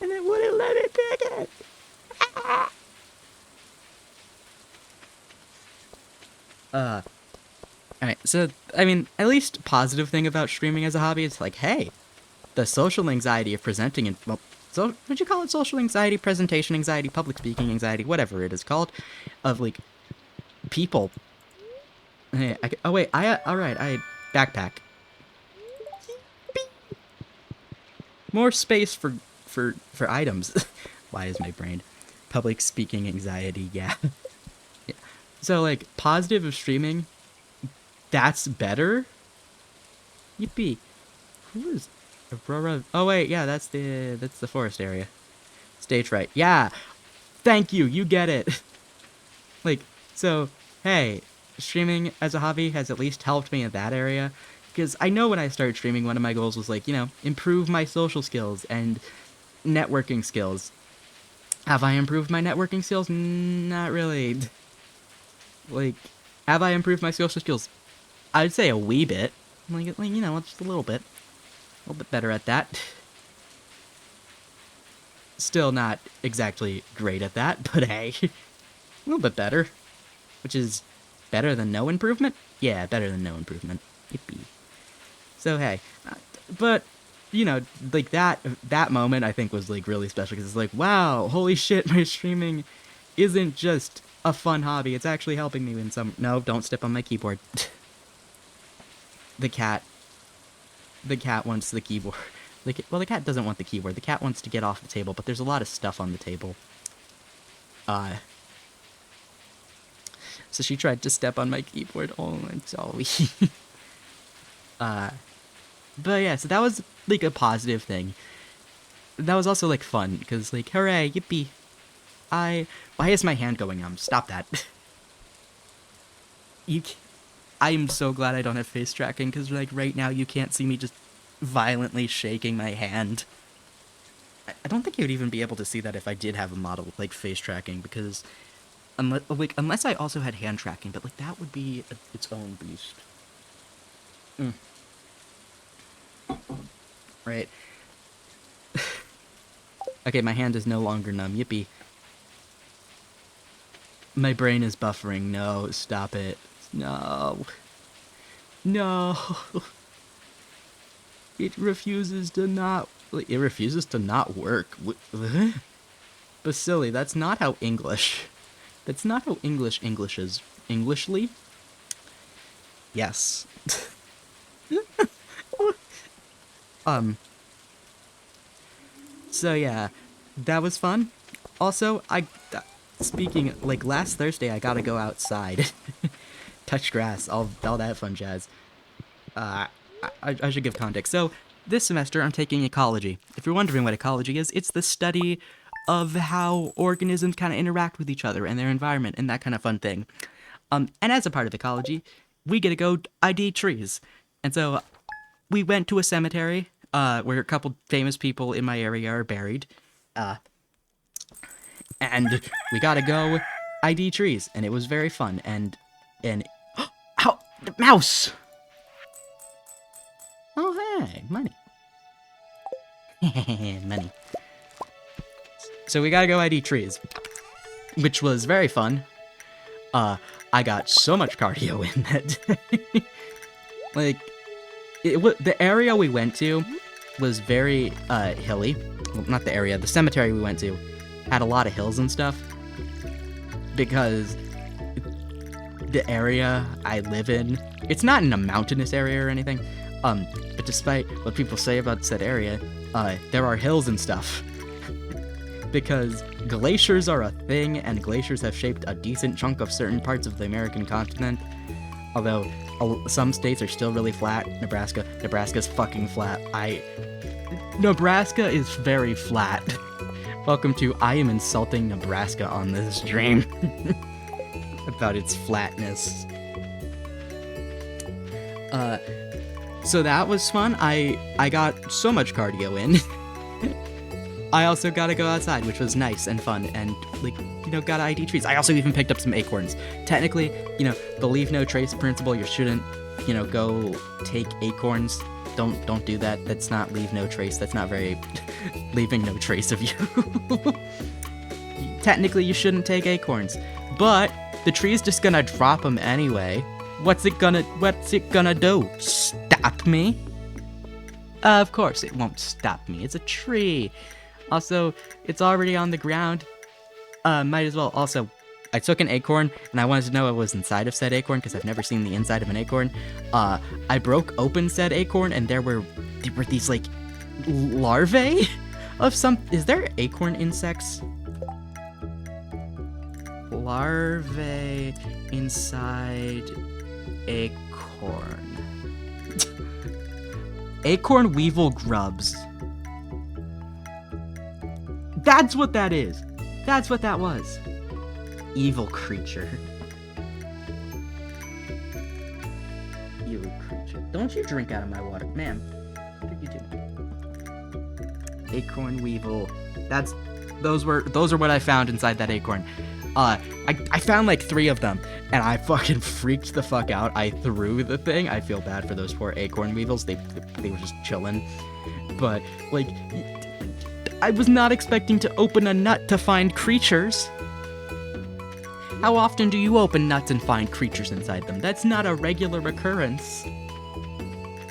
And it wouldn't let me pick it. Alright, so, I mean, at least positive thing about streaming as a hobby is like, hey, the social anxiety of presenting and, well, so, would you call it social anxiety, presentation anxiety, public speaking anxiety, whatever it is called, of, like, people. Hey, oh wait, alright, I backpack. More space for items. Why is my brain? Public speaking anxiety, yeah. Yeah. So, like, positive of streaming, that's better? Yippee. Who is Aurora? Oh wait, yeah, that's the forest area. Stage right. Yeah. Thank you. You get it. Like, so, hey, streaming as a hobby has at least helped me in that area. Because I know when I started streaming, one of my goals was, like, improve my social skills and networking skills. Have I improved my networking skills? Not really. Like, have I improved my social skills? I'd say a wee bit. Like, just a little bit. A little bit better at that. Still not exactly great at that, but hey, a little bit better. Which is better than no improvement? Yeah, better than no improvement. Yippee. So hey, but, like, that moment I think was, like, really special, because it's like, wow, holy shit, my streaming isn't just a fun hobby, it's actually helping me in some... No, don't step on my keyboard. The cat wants the keyboard. Well, the cat doesn't want the keyboard. The cat wants to get off the table, but there's a lot of stuff on the table. So she tried to step on my keyboard. Oh, I'm sorry. But yeah, so that was, like, a positive thing. That was also, like, fun, because, like, hooray, yippee. Why is my hand going numb? Stop that. I'm so glad I don't have face tracking, because, like, right now you can't see me just violently shaking my hand. I don't think you would even be able to see that if I did have a model with, like, face tracking, because unless I also had hand tracking, but, like, that would be its own beast. Right. Okay, my hand is no longer numb. Yippee. My brain is buffering. No, stop it. No. No. It refuses to not... It refuses to not work. But silly, that's not how English... That's not how English is. Englishly? Yes. So yeah, that was fun. Also, speaking, like, last Thursday, I gotta go outside. Touch grass, all that fun jazz. I should give context. So, this semester, I'm taking ecology. If you're wondering what ecology is, it's the study of how organisms kind of interact with each other and their environment and that kind of fun thing. And as a part of ecology, we get to go ID trees. And so, we went to a cemetery where a couple famous people in my area are buried. And we got to go ID trees. And it was very fun. And ow! The mouse! Oh, hey, money. Money. So we gotta go ID trees, which was very fun. I got so much cardio in that day. Like, the area we went to was very hilly. Well, not the area, the cemetery we went to had a lot of hills and stuff. Because the area I live in, it's not in a mountainous area or anything. But despite what people say about said area, there are hills and stuff. Because glaciers are a thing, and glaciers have shaped a decent chunk of certain parts of the American continent. Although, some states are still really flat. Nebraska's fucking flat. Nebraska is very flat. Welcome to I am insulting Nebraska on this stream. About its flatness. So that was fun. I got so much cardio in. I also got to go outside, which was nice and fun, and, like, got to ID trees. I also even picked up some acorns. Technically, the leave no trace principle, you shouldn't, go take acorns. Don't do that. That's not leave no trace. That's not very leaving no trace of you. Technically, you shouldn't take acorns. But the tree's just gonna drop them anyway. What's it gonna do? Stop me? Of course it won't stop me. It's a tree. Also, it's already on the ground. Might as well. Also, I took an acorn, and I wanted to know what was inside of said acorn, because I've never seen the inside of an acorn. I broke open said acorn, and there were these, like, larvae of some... Is there acorn insects? Larvae inside acorn. Acorn weevil grubs. That's what that is. That's what that was. Evil creature. Evil creature. Don't you drink out of my water, ma'am. What did you do? Acorn weevil. Those are what I found inside that acorn. I found like 3 of them, and I fucking freaked the fuck out. I threw the thing. I feel bad for those poor acorn weevils. They were just chilling. But, like, I was not expecting to open a nut to find creatures. How often do you open nuts and find creatures inside them? That's not a regular occurrence.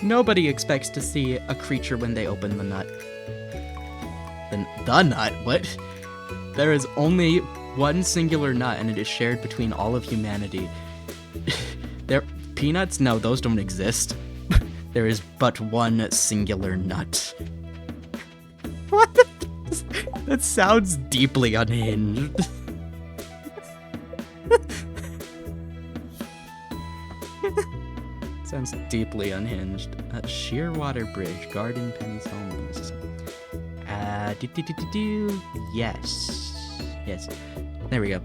Nobody expects to see a creature when they open the nut. The nut? What? There is only one singular nut, and it is shared between all of humanity. Peanuts? No, those don't exist. There is but one singular nut. What? That sounds deeply unhinged. Sounds deeply unhinged. Shearwater Bridge, Garden Penny's Homes. Yes. There we go.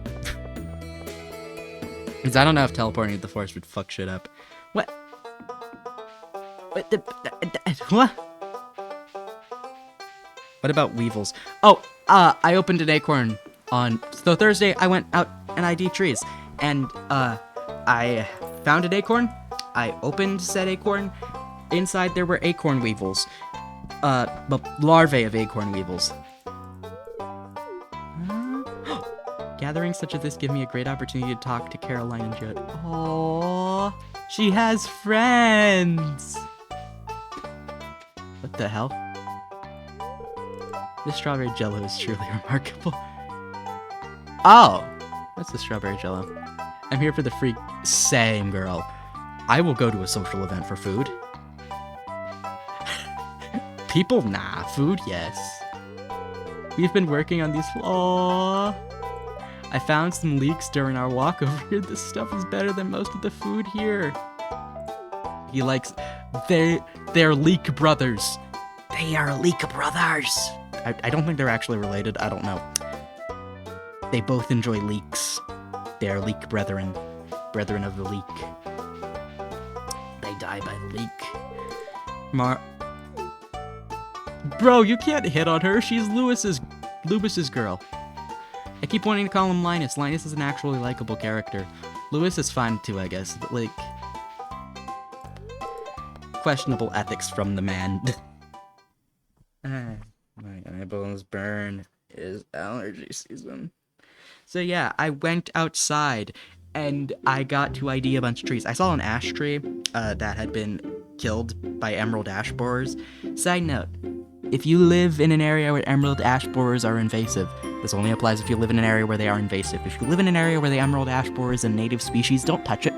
Because I don't know if teleporting to the forest would fuck shit up. What? What? What about weevils? Oh, I opened an acorn on... So Thursday, I went out and ID trees. And, I found an acorn. I opened said acorn. inside there were acorn weevils. Well, larvae of acorn weevils. Gatherings such as this give me a great opportunity to talk to Caroline and Judd. Aww, she has friends! What the hell? This strawberry jello is truly remarkable. Oh! That's the strawberry jello. I'm here for the free... Same, girl. I will go to a social event for food. People? Nah. Food? Yes. We've been working on these... Aww. I found some leeks during our walk over here. This stuff is better than most of the food here. He likes... They're leek brothers. They are leek brothers. I don't think they're actually related. I don't know. They both enjoy leeks. They are leek brethren. Brethren of the leek. They die by the leek. Bro, you can't hit on her. She's Lewis's girl. I keep wanting to call him Linus. Linus is an actually likable character. Lewis is fine too, I guess, but like... questionable ethics from the man. My eyeballs burn. It is allergy season. So yeah, I went outside and I got to ID a bunch of trees. I saw an ash tree that had been killed by emerald ash borers. Side note, if you live in an area where emerald ash borers are invasive, this only applies if you live in an area where they are invasive. If you live in an area where the emerald ash borer is a native species, don't touch it.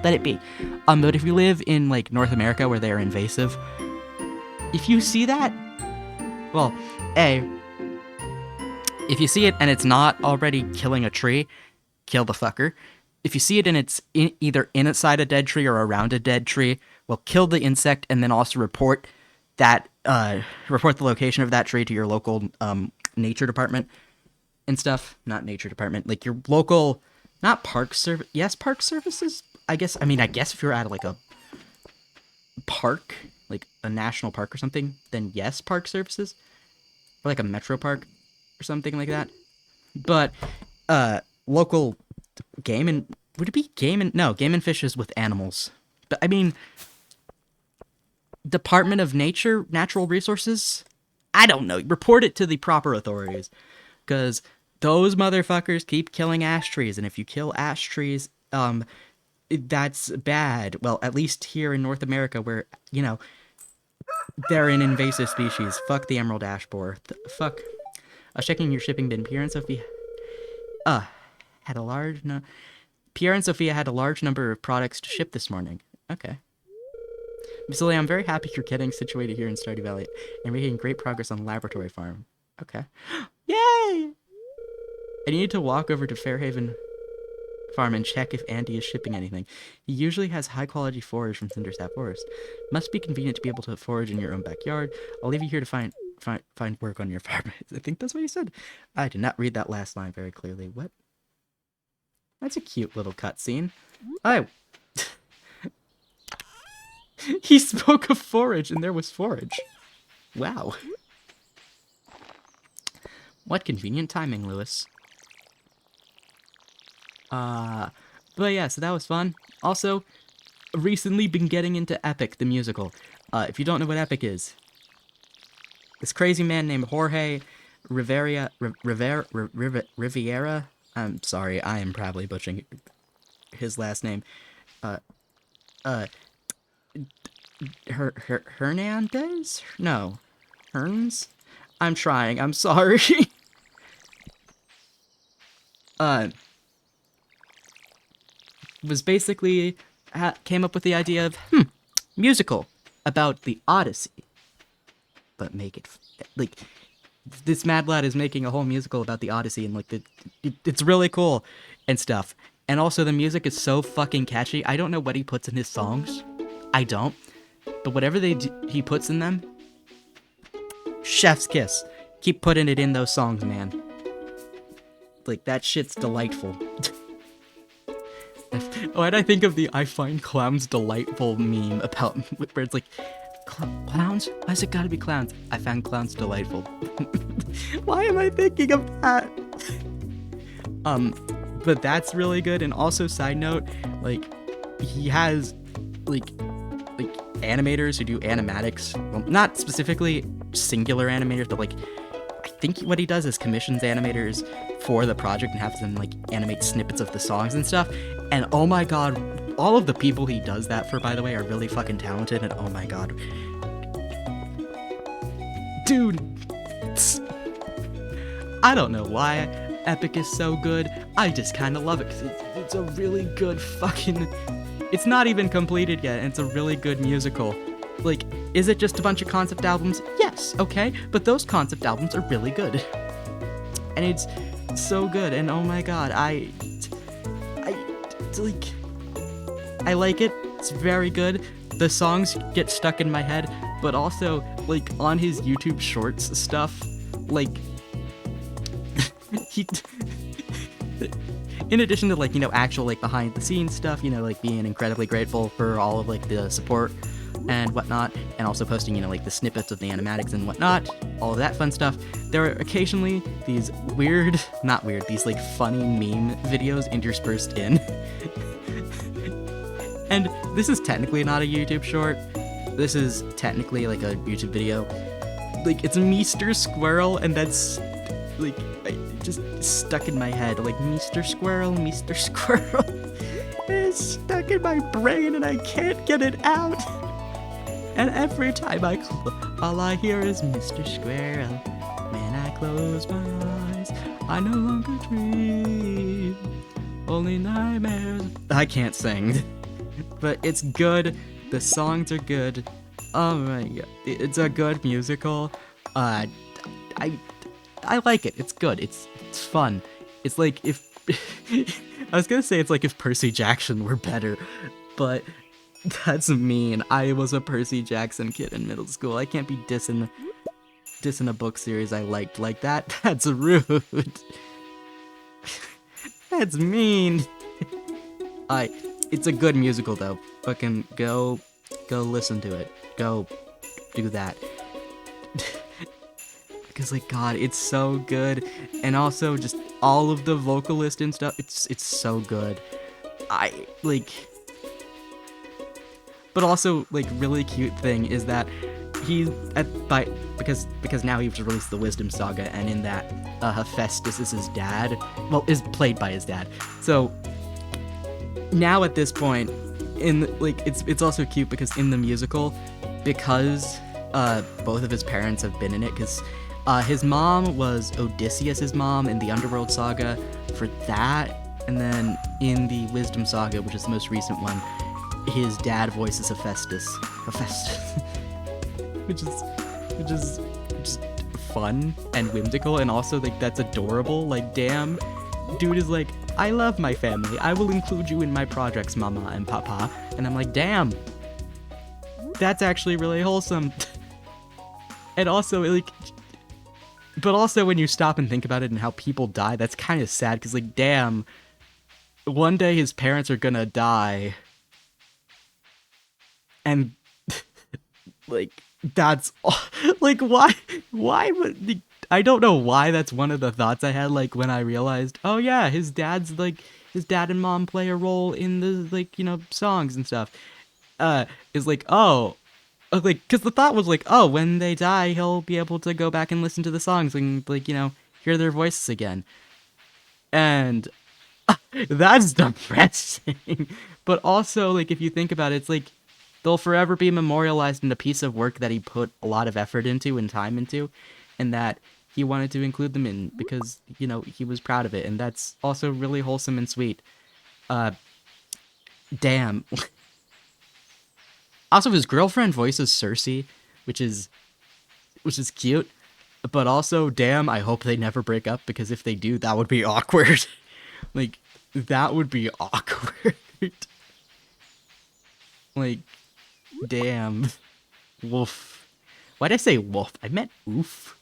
Let it be. But if you live in like North America where they are invasive, if you see that, well, if you see it and it's not already killing a tree, kill the fucker. If you see it and it's either inside a dead tree or around a dead tree, well, kill the insect and then also report that report the location of that tree to your local nature department and stuff. Not nature department, like your local, not park service. Yes, park services. I guess if you're at like a park, like a national park or something, then yes, park services, or like a metro park or something like that. But local game and would it be game and no game and fish is with animals. But I mean, Department of Natural Resources. I don't know. Report it to the proper authorities, because those motherfuckers keep killing ash trees, and if you kill ash trees, that's bad. Well, at least here in North America, where, you know, they're an invasive species. Fuck the emerald ash borer. Fuck. I was checking your shipping bin. Pierre and Sophia had a large number of products to ship this morning. Okay. Miss Lily, I'm very happy you're getting situated here in Stardew Valley and making great progress on the laboratory farm. Okay. Yay! I need to walk over to Fairhaven Farm and check if Andy is shipping anything. He usually has high-quality forage from Cinderstaff Forest. Must be convenient to be able to forage in your own backyard. I'll leave you here to find work on your farm. I think that's what he said. I did not read that last line very clearly. What? That's a cute little cutscene. Oh. He spoke of forage, and there was forage. Wow. What convenient timing, Lewis. But yeah, so that was fun. Also, recently been getting into Epic, the musical. If you don't know what Epic is, this crazy man named Jorge Riviera. I'm sorry, I am probably butchering his last name. Hernandez? No. Hearns? I'm trying, I'm sorry. Was basically, came up with the idea of, musical about the Odyssey. But make it, like, this mad lad is making a whole musical about the Odyssey, and, like, it's really cool and stuff. And also, the music is so fucking catchy. I don't know what he puts in his songs. I don't. But whatever he puts in them, chef's kiss. Keep putting it in those songs, man. Like, that shit's delightful. Why'd I think of the I find clowns delightful meme about where it's like, clowns? Why's it gotta be clowns? I found clowns delightful. Why am I thinking of that? But that's really good. And also, side note, like, he has, like, animators who do animatics. Well, not specifically singular animators, but like I think what he does is commissions animators for the project and has them like animate snippets of the songs and stuff. And oh my god, all of the people he does that for, by the way, are really fucking talented. And oh my god, dude, I don't know why Epic is so good. I just kind of love it because it's a really good fucking. It's not even completed yet, and it's a really good musical. Like, is it just a bunch of concept albums? Yes, okay, but those concept albums are really good. And it's so good, and oh my god, I like it. It's very good. The songs get stuck in my head, but also, like, on his YouTube Shorts stuff, like, he... in addition to, like, you know, actual, like, behind the scenes stuff, you know, like, being incredibly grateful for all of, like, the support and whatnot, and also posting, you know, like, the snippets of the animatics and whatnot, all of that fun stuff, there are occasionally these weird, not weird, these, like, funny meme videos interspersed in. And this is technically not a YouTube short. This is technically, like, a YouTube video. Like, it's Mr. Squirrel, and that's, like, just stuck in my head. Like, Mr. Squirrel, Mr. Squirrel. It's stuck in my brain, and I can't get it out. And every time all I hear is Mr. Squirrel. When I close my eyes, I no longer dream. Only nightmares. I can't sing. But it's good. The songs are good. Oh my god. It's a good musical. I like it. It's good. It's fun. It's like if I was gonna say it's like if Percy Jackson were better, but that's mean. I was a Percy Jackson kid in middle school. I can't be dissing a book series I liked like that. That's rude. That's mean. It's a good musical though. Fucking go listen to it. Go do that. Because, like, god, it's so good. And also just all of the vocalist and stuff, it's so good. But also, like, really cute thing is that because now he's released the Wisdom Saga, and in that, Hephaestus is his dad. Well, is played by his dad. So now at this point, it's also cute because in the musical, because both of his parents have been in it, because his mom was Odysseus' mom in the Underworld Saga for that, and then in the Wisdom Saga, which is the most recent one, his dad voices Hephaestus, which is just fun and whimsical, and also like that's adorable. Like, damn, dude is like, I love my family. I will include you in my projects, mama and papa. And I'm like, damn, that's actually really wholesome. And also, like, but also when you stop and think about it and how people die, that's kind of sad, because, like, damn, one day his parents are gonna die. And, like, that's, like, why would, I don't know why that's one of the thoughts I had, like, when I realized, oh yeah, his dad and mom play a role in the, like, you know, songs and stuff. Is like, oh, like, because the thought was like, oh, when they die, he'll be able to go back and listen to the songs and, like, you know, hear their voices again. And that's depressing. But also, like, if you think about it, it's like, they'll forever be memorialized in a piece of work that he put a lot of effort into and time into, and that he wanted to include them in because, you know, he was proud of it. And that's also really wholesome and sweet. Damn. Also, his girlfriend voices Cersei, which is cute, but also, damn, I hope they never break up, because if they do, that would be awkward. Like, that would be awkward. Like, damn. Woof. Why'd I say woof? I meant oof.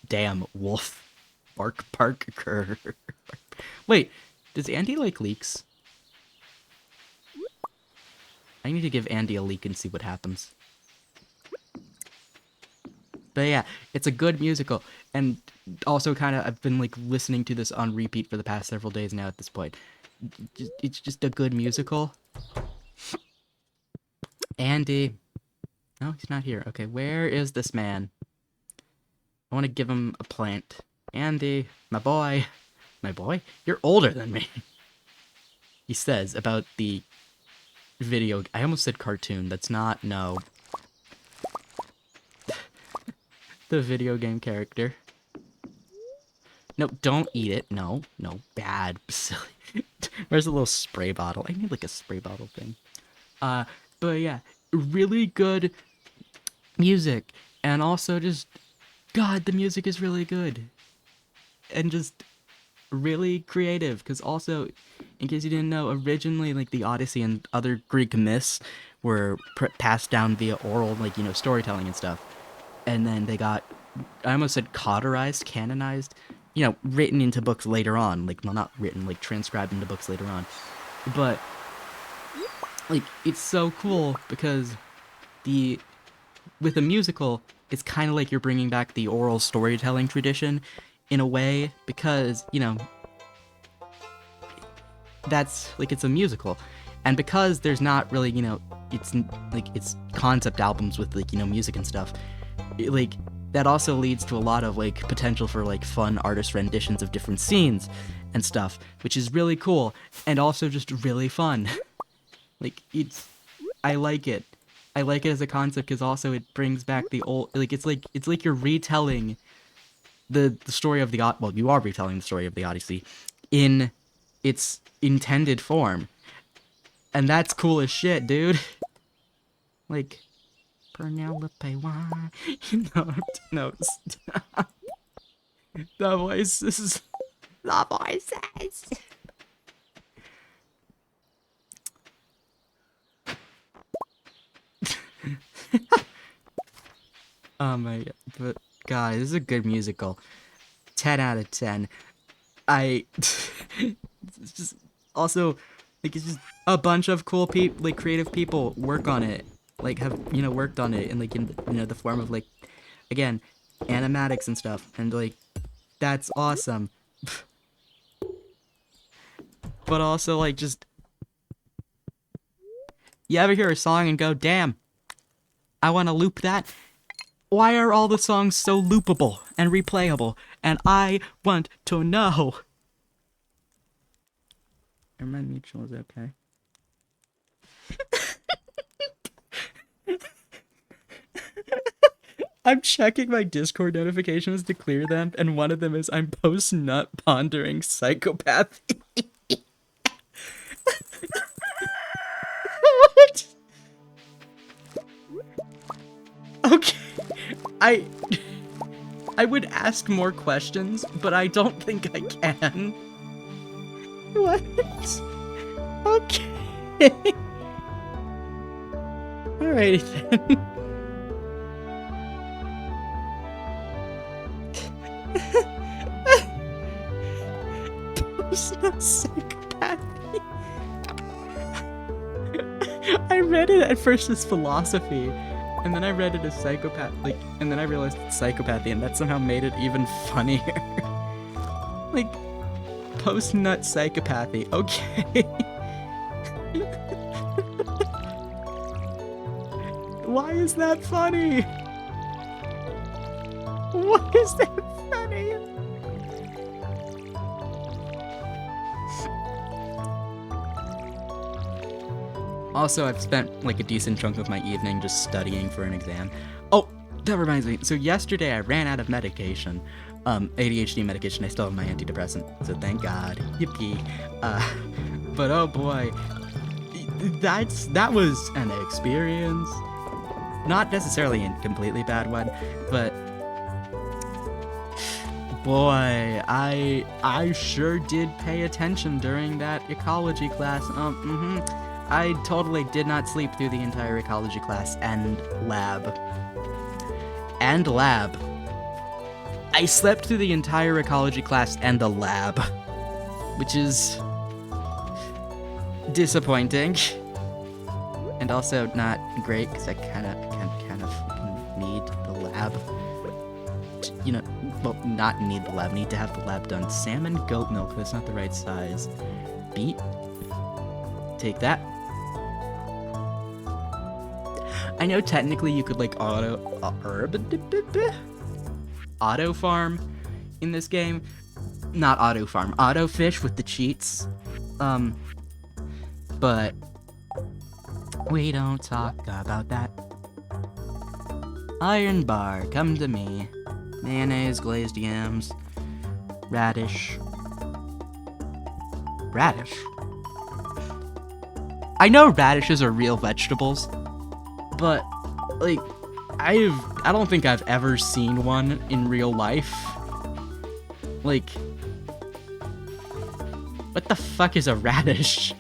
Damn, woof. Bark, bark, cur. Wait, does Andy like leaks? I need to give Andy a leak and see what happens. But yeah, it's a good musical. And also kind of, I've been like listening to this on repeat for the past several days now at this point. It's just a good musical. Andy. No, he's not here. Okay, where is this man? I want to give him a plant. Andy, my boy. My boy? You're older than me. He says about the video. I almost said cartoon. That's not. No. The video game character. No, don't eat it. No, no. Bad. Silly. Where's the little spray bottle? I need like a spray bottle thing. But yeah, really good music. And also just, God, the music is really good. And just really creative. Because also, in case you didn't know, originally, like, the Odyssey and other Greek myths were passed down via oral, like, storytelling and stuff. And then they got, I almost said cauterized, canonized, written into books later on. Like, well, not written, like, transcribed into books later on. But, like, it's so cool because with a musical, it's kind of like you're bringing back the oral storytelling tradition in a way because, that's, like, it's a musical. And because there's not really, it's concept albums with, like, music and stuff, like, that also leads to a lot of, like, potential for, like, fun artist renditions of different scenes and stuff, which is really cool and also just really fun. Like, I like it. I like it as a concept because also it brings back the old, like, it's like you're retelling the story of well, you are retelling the story of the Odyssey in its intended form. And that's cool as shit, dude. Like, Penelope, why? No, stop. The voices. The voices. Oh my god. But, guys, this is a good musical. 10 out of 10. It's just, also, like, it's just a bunch of cool people, like, creative people work on it. Like, have, worked on it in, like, in, the form of, like, again, animatics and stuff. And, like, that's awesome. But also, like, just, you ever hear a song and go, damn, I want to loop that? Why are all the songs so loopable and replayable? And I want to know. Are my mutuals okay? I'm checking my Discord notifications to clear them, and one of them is I'm post-nut pondering psychopathy. What? Okay. I would ask more questions, but I don't think I can. What? Okay. Alrighty then. Psychopathy. I read it at first as philosophy, and then I read it as psychopath, and then I realized it's psychopathy, and that somehow made it even funnier. Like, post-nut psychopathy. Okay. Why is that funny? Why is that funny? Also, I've spent, like, a decent chunk of my evening just studying for an exam. Oh, that reminds me. So yesterday I ran out of medication. ADHD medication. I still have my antidepressant, so thank God. Yippee. But oh boy. That was an experience. Not necessarily a completely bad one, but boy, I sure did pay attention during that ecology class. I totally did not sleep through the entire ecology class and lab. I slept through the entire ecology class and the lab, which is disappointing. And also not great because I kind of need the lab. Well, not need the lab, need to have the lab done. Salmon, goat milk, that's not the right size. Beet, take that. I know technically you could like auto farm in this game. Not auto farm, auto fish with the cheats. But we don't talk about that. Iron bar, come to me. Mayonnaise, glazed yams, radish. Radish? I know radishes are real vegetables, but like I don't think I've ever seen one in real life. Like, what the fuck is a radish?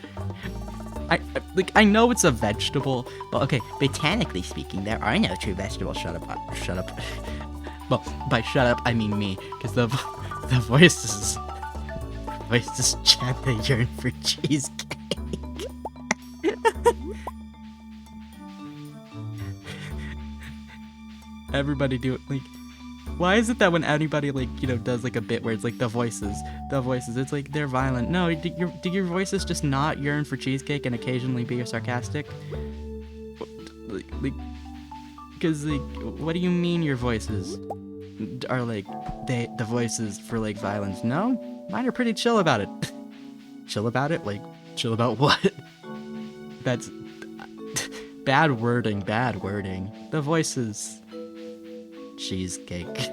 I know it's a vegetable, but okay, botanically speaking, there are no true vegetables. Shut up. Well, by shut up, I mean me, because the voices chat, they yearn for cheesecake. Everybody do it, like, why is it that when anybody, like, you know, does, like, a bit where it's, like, the voices, it's, like, they're violent. No, do your voices just not yearn for cheesecake and occasionally be sarcastic? Like, because, like, what do you mean your voices are, like, the voices for, like, violence? No? Mine are pretty chill about it. Chill about it? Like, chill about what? That's... bad wording. The voices... cheesecake.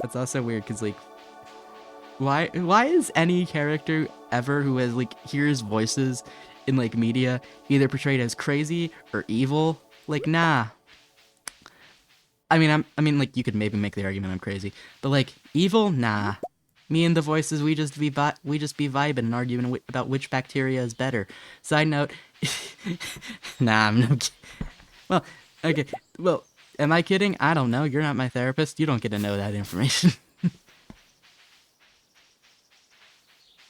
That's also weird because, like, why is any character ever who has, like, hears voices in, like, media either portrayed as crazy or evil? Like, nah. I mean, like, you could maybe make the argument I'm crazy, but, like, evil? Nah. Me and the voices, we just be vibing and arguing about which bacteria is better. Side note, nah, I'm no kidding. Well, okay. Well, am I kidding? I don't know. You're not my therapist. You don't get to know that information.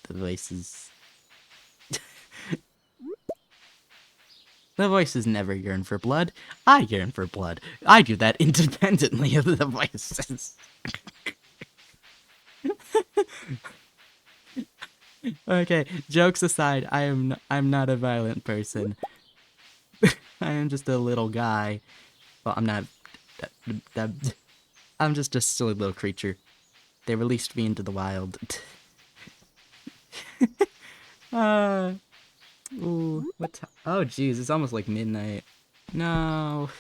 The voices. The voices never yearn for blood. I yearn for blood. I do that independently of the voices. Okay, jokes aside, I'm not a violent person. I am just a little guy. Well, I'm not. I'm just a silly little creature. They released me into the wild. Ooh, what? Oh, jeez, it's almost like midnight. No,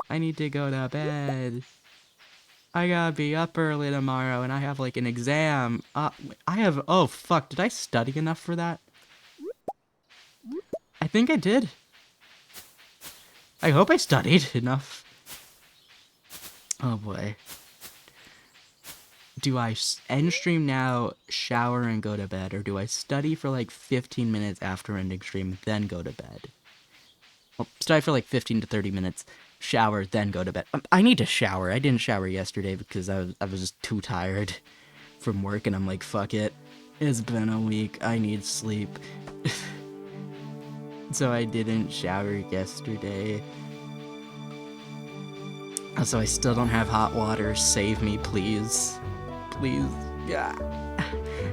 I need to go to bed. I gotta be up early tomorrow, and I have like an exam. Oh fuck, did I study enough for that? I think I did. I hope I studied enough. Oh boy. Do I end stream now, shower, and go to bed? Or do I study for like 15 minutes after ending stream, then go to bed? Well, study for like 15 to 30 minutes, shower, then go to bed. I need to shower. I didn't shower yesterday because I was just too tired from work, and I'm like, fuck it. It's been a week. I need sleep. So I didn't shower yesterday. So I still don't have hot water. Save me, please. Please. Yeah.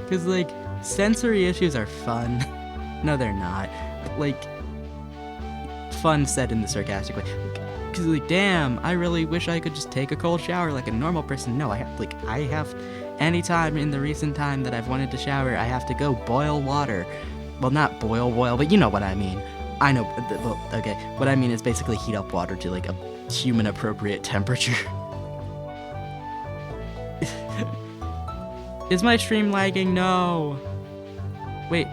Because, like, sensory issues are fun. No, they're not. Like, fun said in the sarcastic way. Because, like, damn, I really wish I could just take a cold shower like a normal person. No, I have any time in the recent time that I've wanted to shower, I have to go boil water. Well, not boil, but you know what I mean. I know, well, okay. What I mean is basically heat up water to, like, a human-appropriate temperature. Is my stream lagging? No. Wait.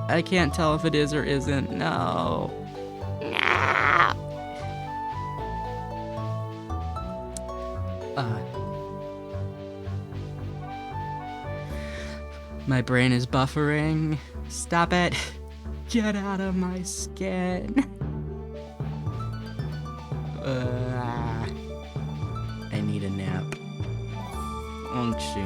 I can't tell if it is or isn't. No. No. My brain is buffering. Stop it. Get out of my skin. I need a nap. Won't you?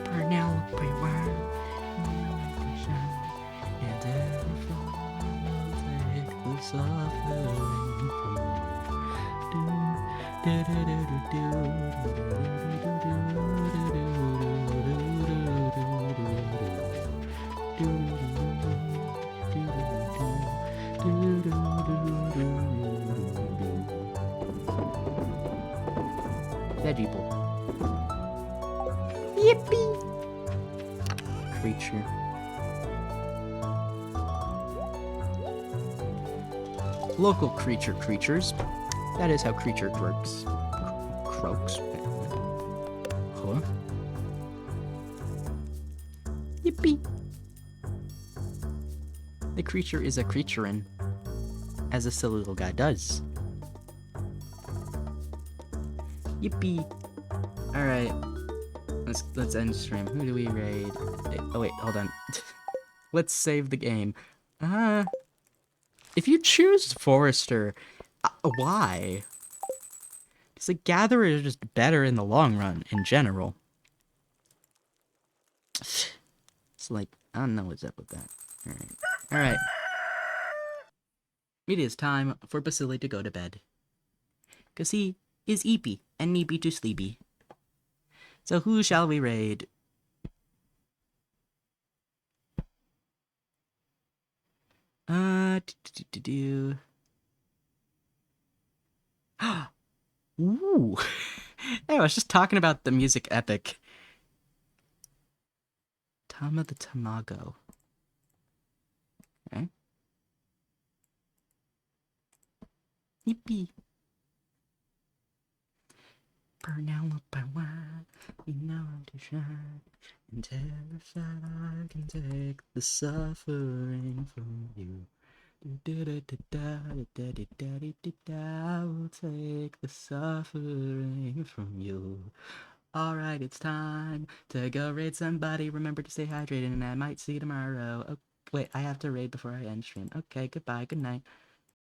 Penelope, where? And therefore take the suffering from you. Vegetable. Yippee! Creature. Local creatures. That is how creature works. Croaks. Huh? Yippee! The creature is a creaturein, as a silly little guy does. Yippee! Alright. Let's end stream. Who do we raid? Oh wait, hold on. Let's save the game. If you choose Forester, why? Because the Gatherer is just better in the long run, in general. It's like, I don't know what's up with that. Alright. It is time for Basili to go to bed. Because he is eepy, and me be too sleepy. So who shall we raid? Ooh. Hey, I was just talking about the music epic. Tama the Tamago. Okay. Yippee. Burn out by wine, you know I'm too shy and terrified I can take the suffering from you. I will take the suffering from you. Alright, it's time to go raid somebody. Remember to stay hydrated and I might see you tomorrow. Oh, wait, I have to raid before I end stream. Okay, goodbye, good night.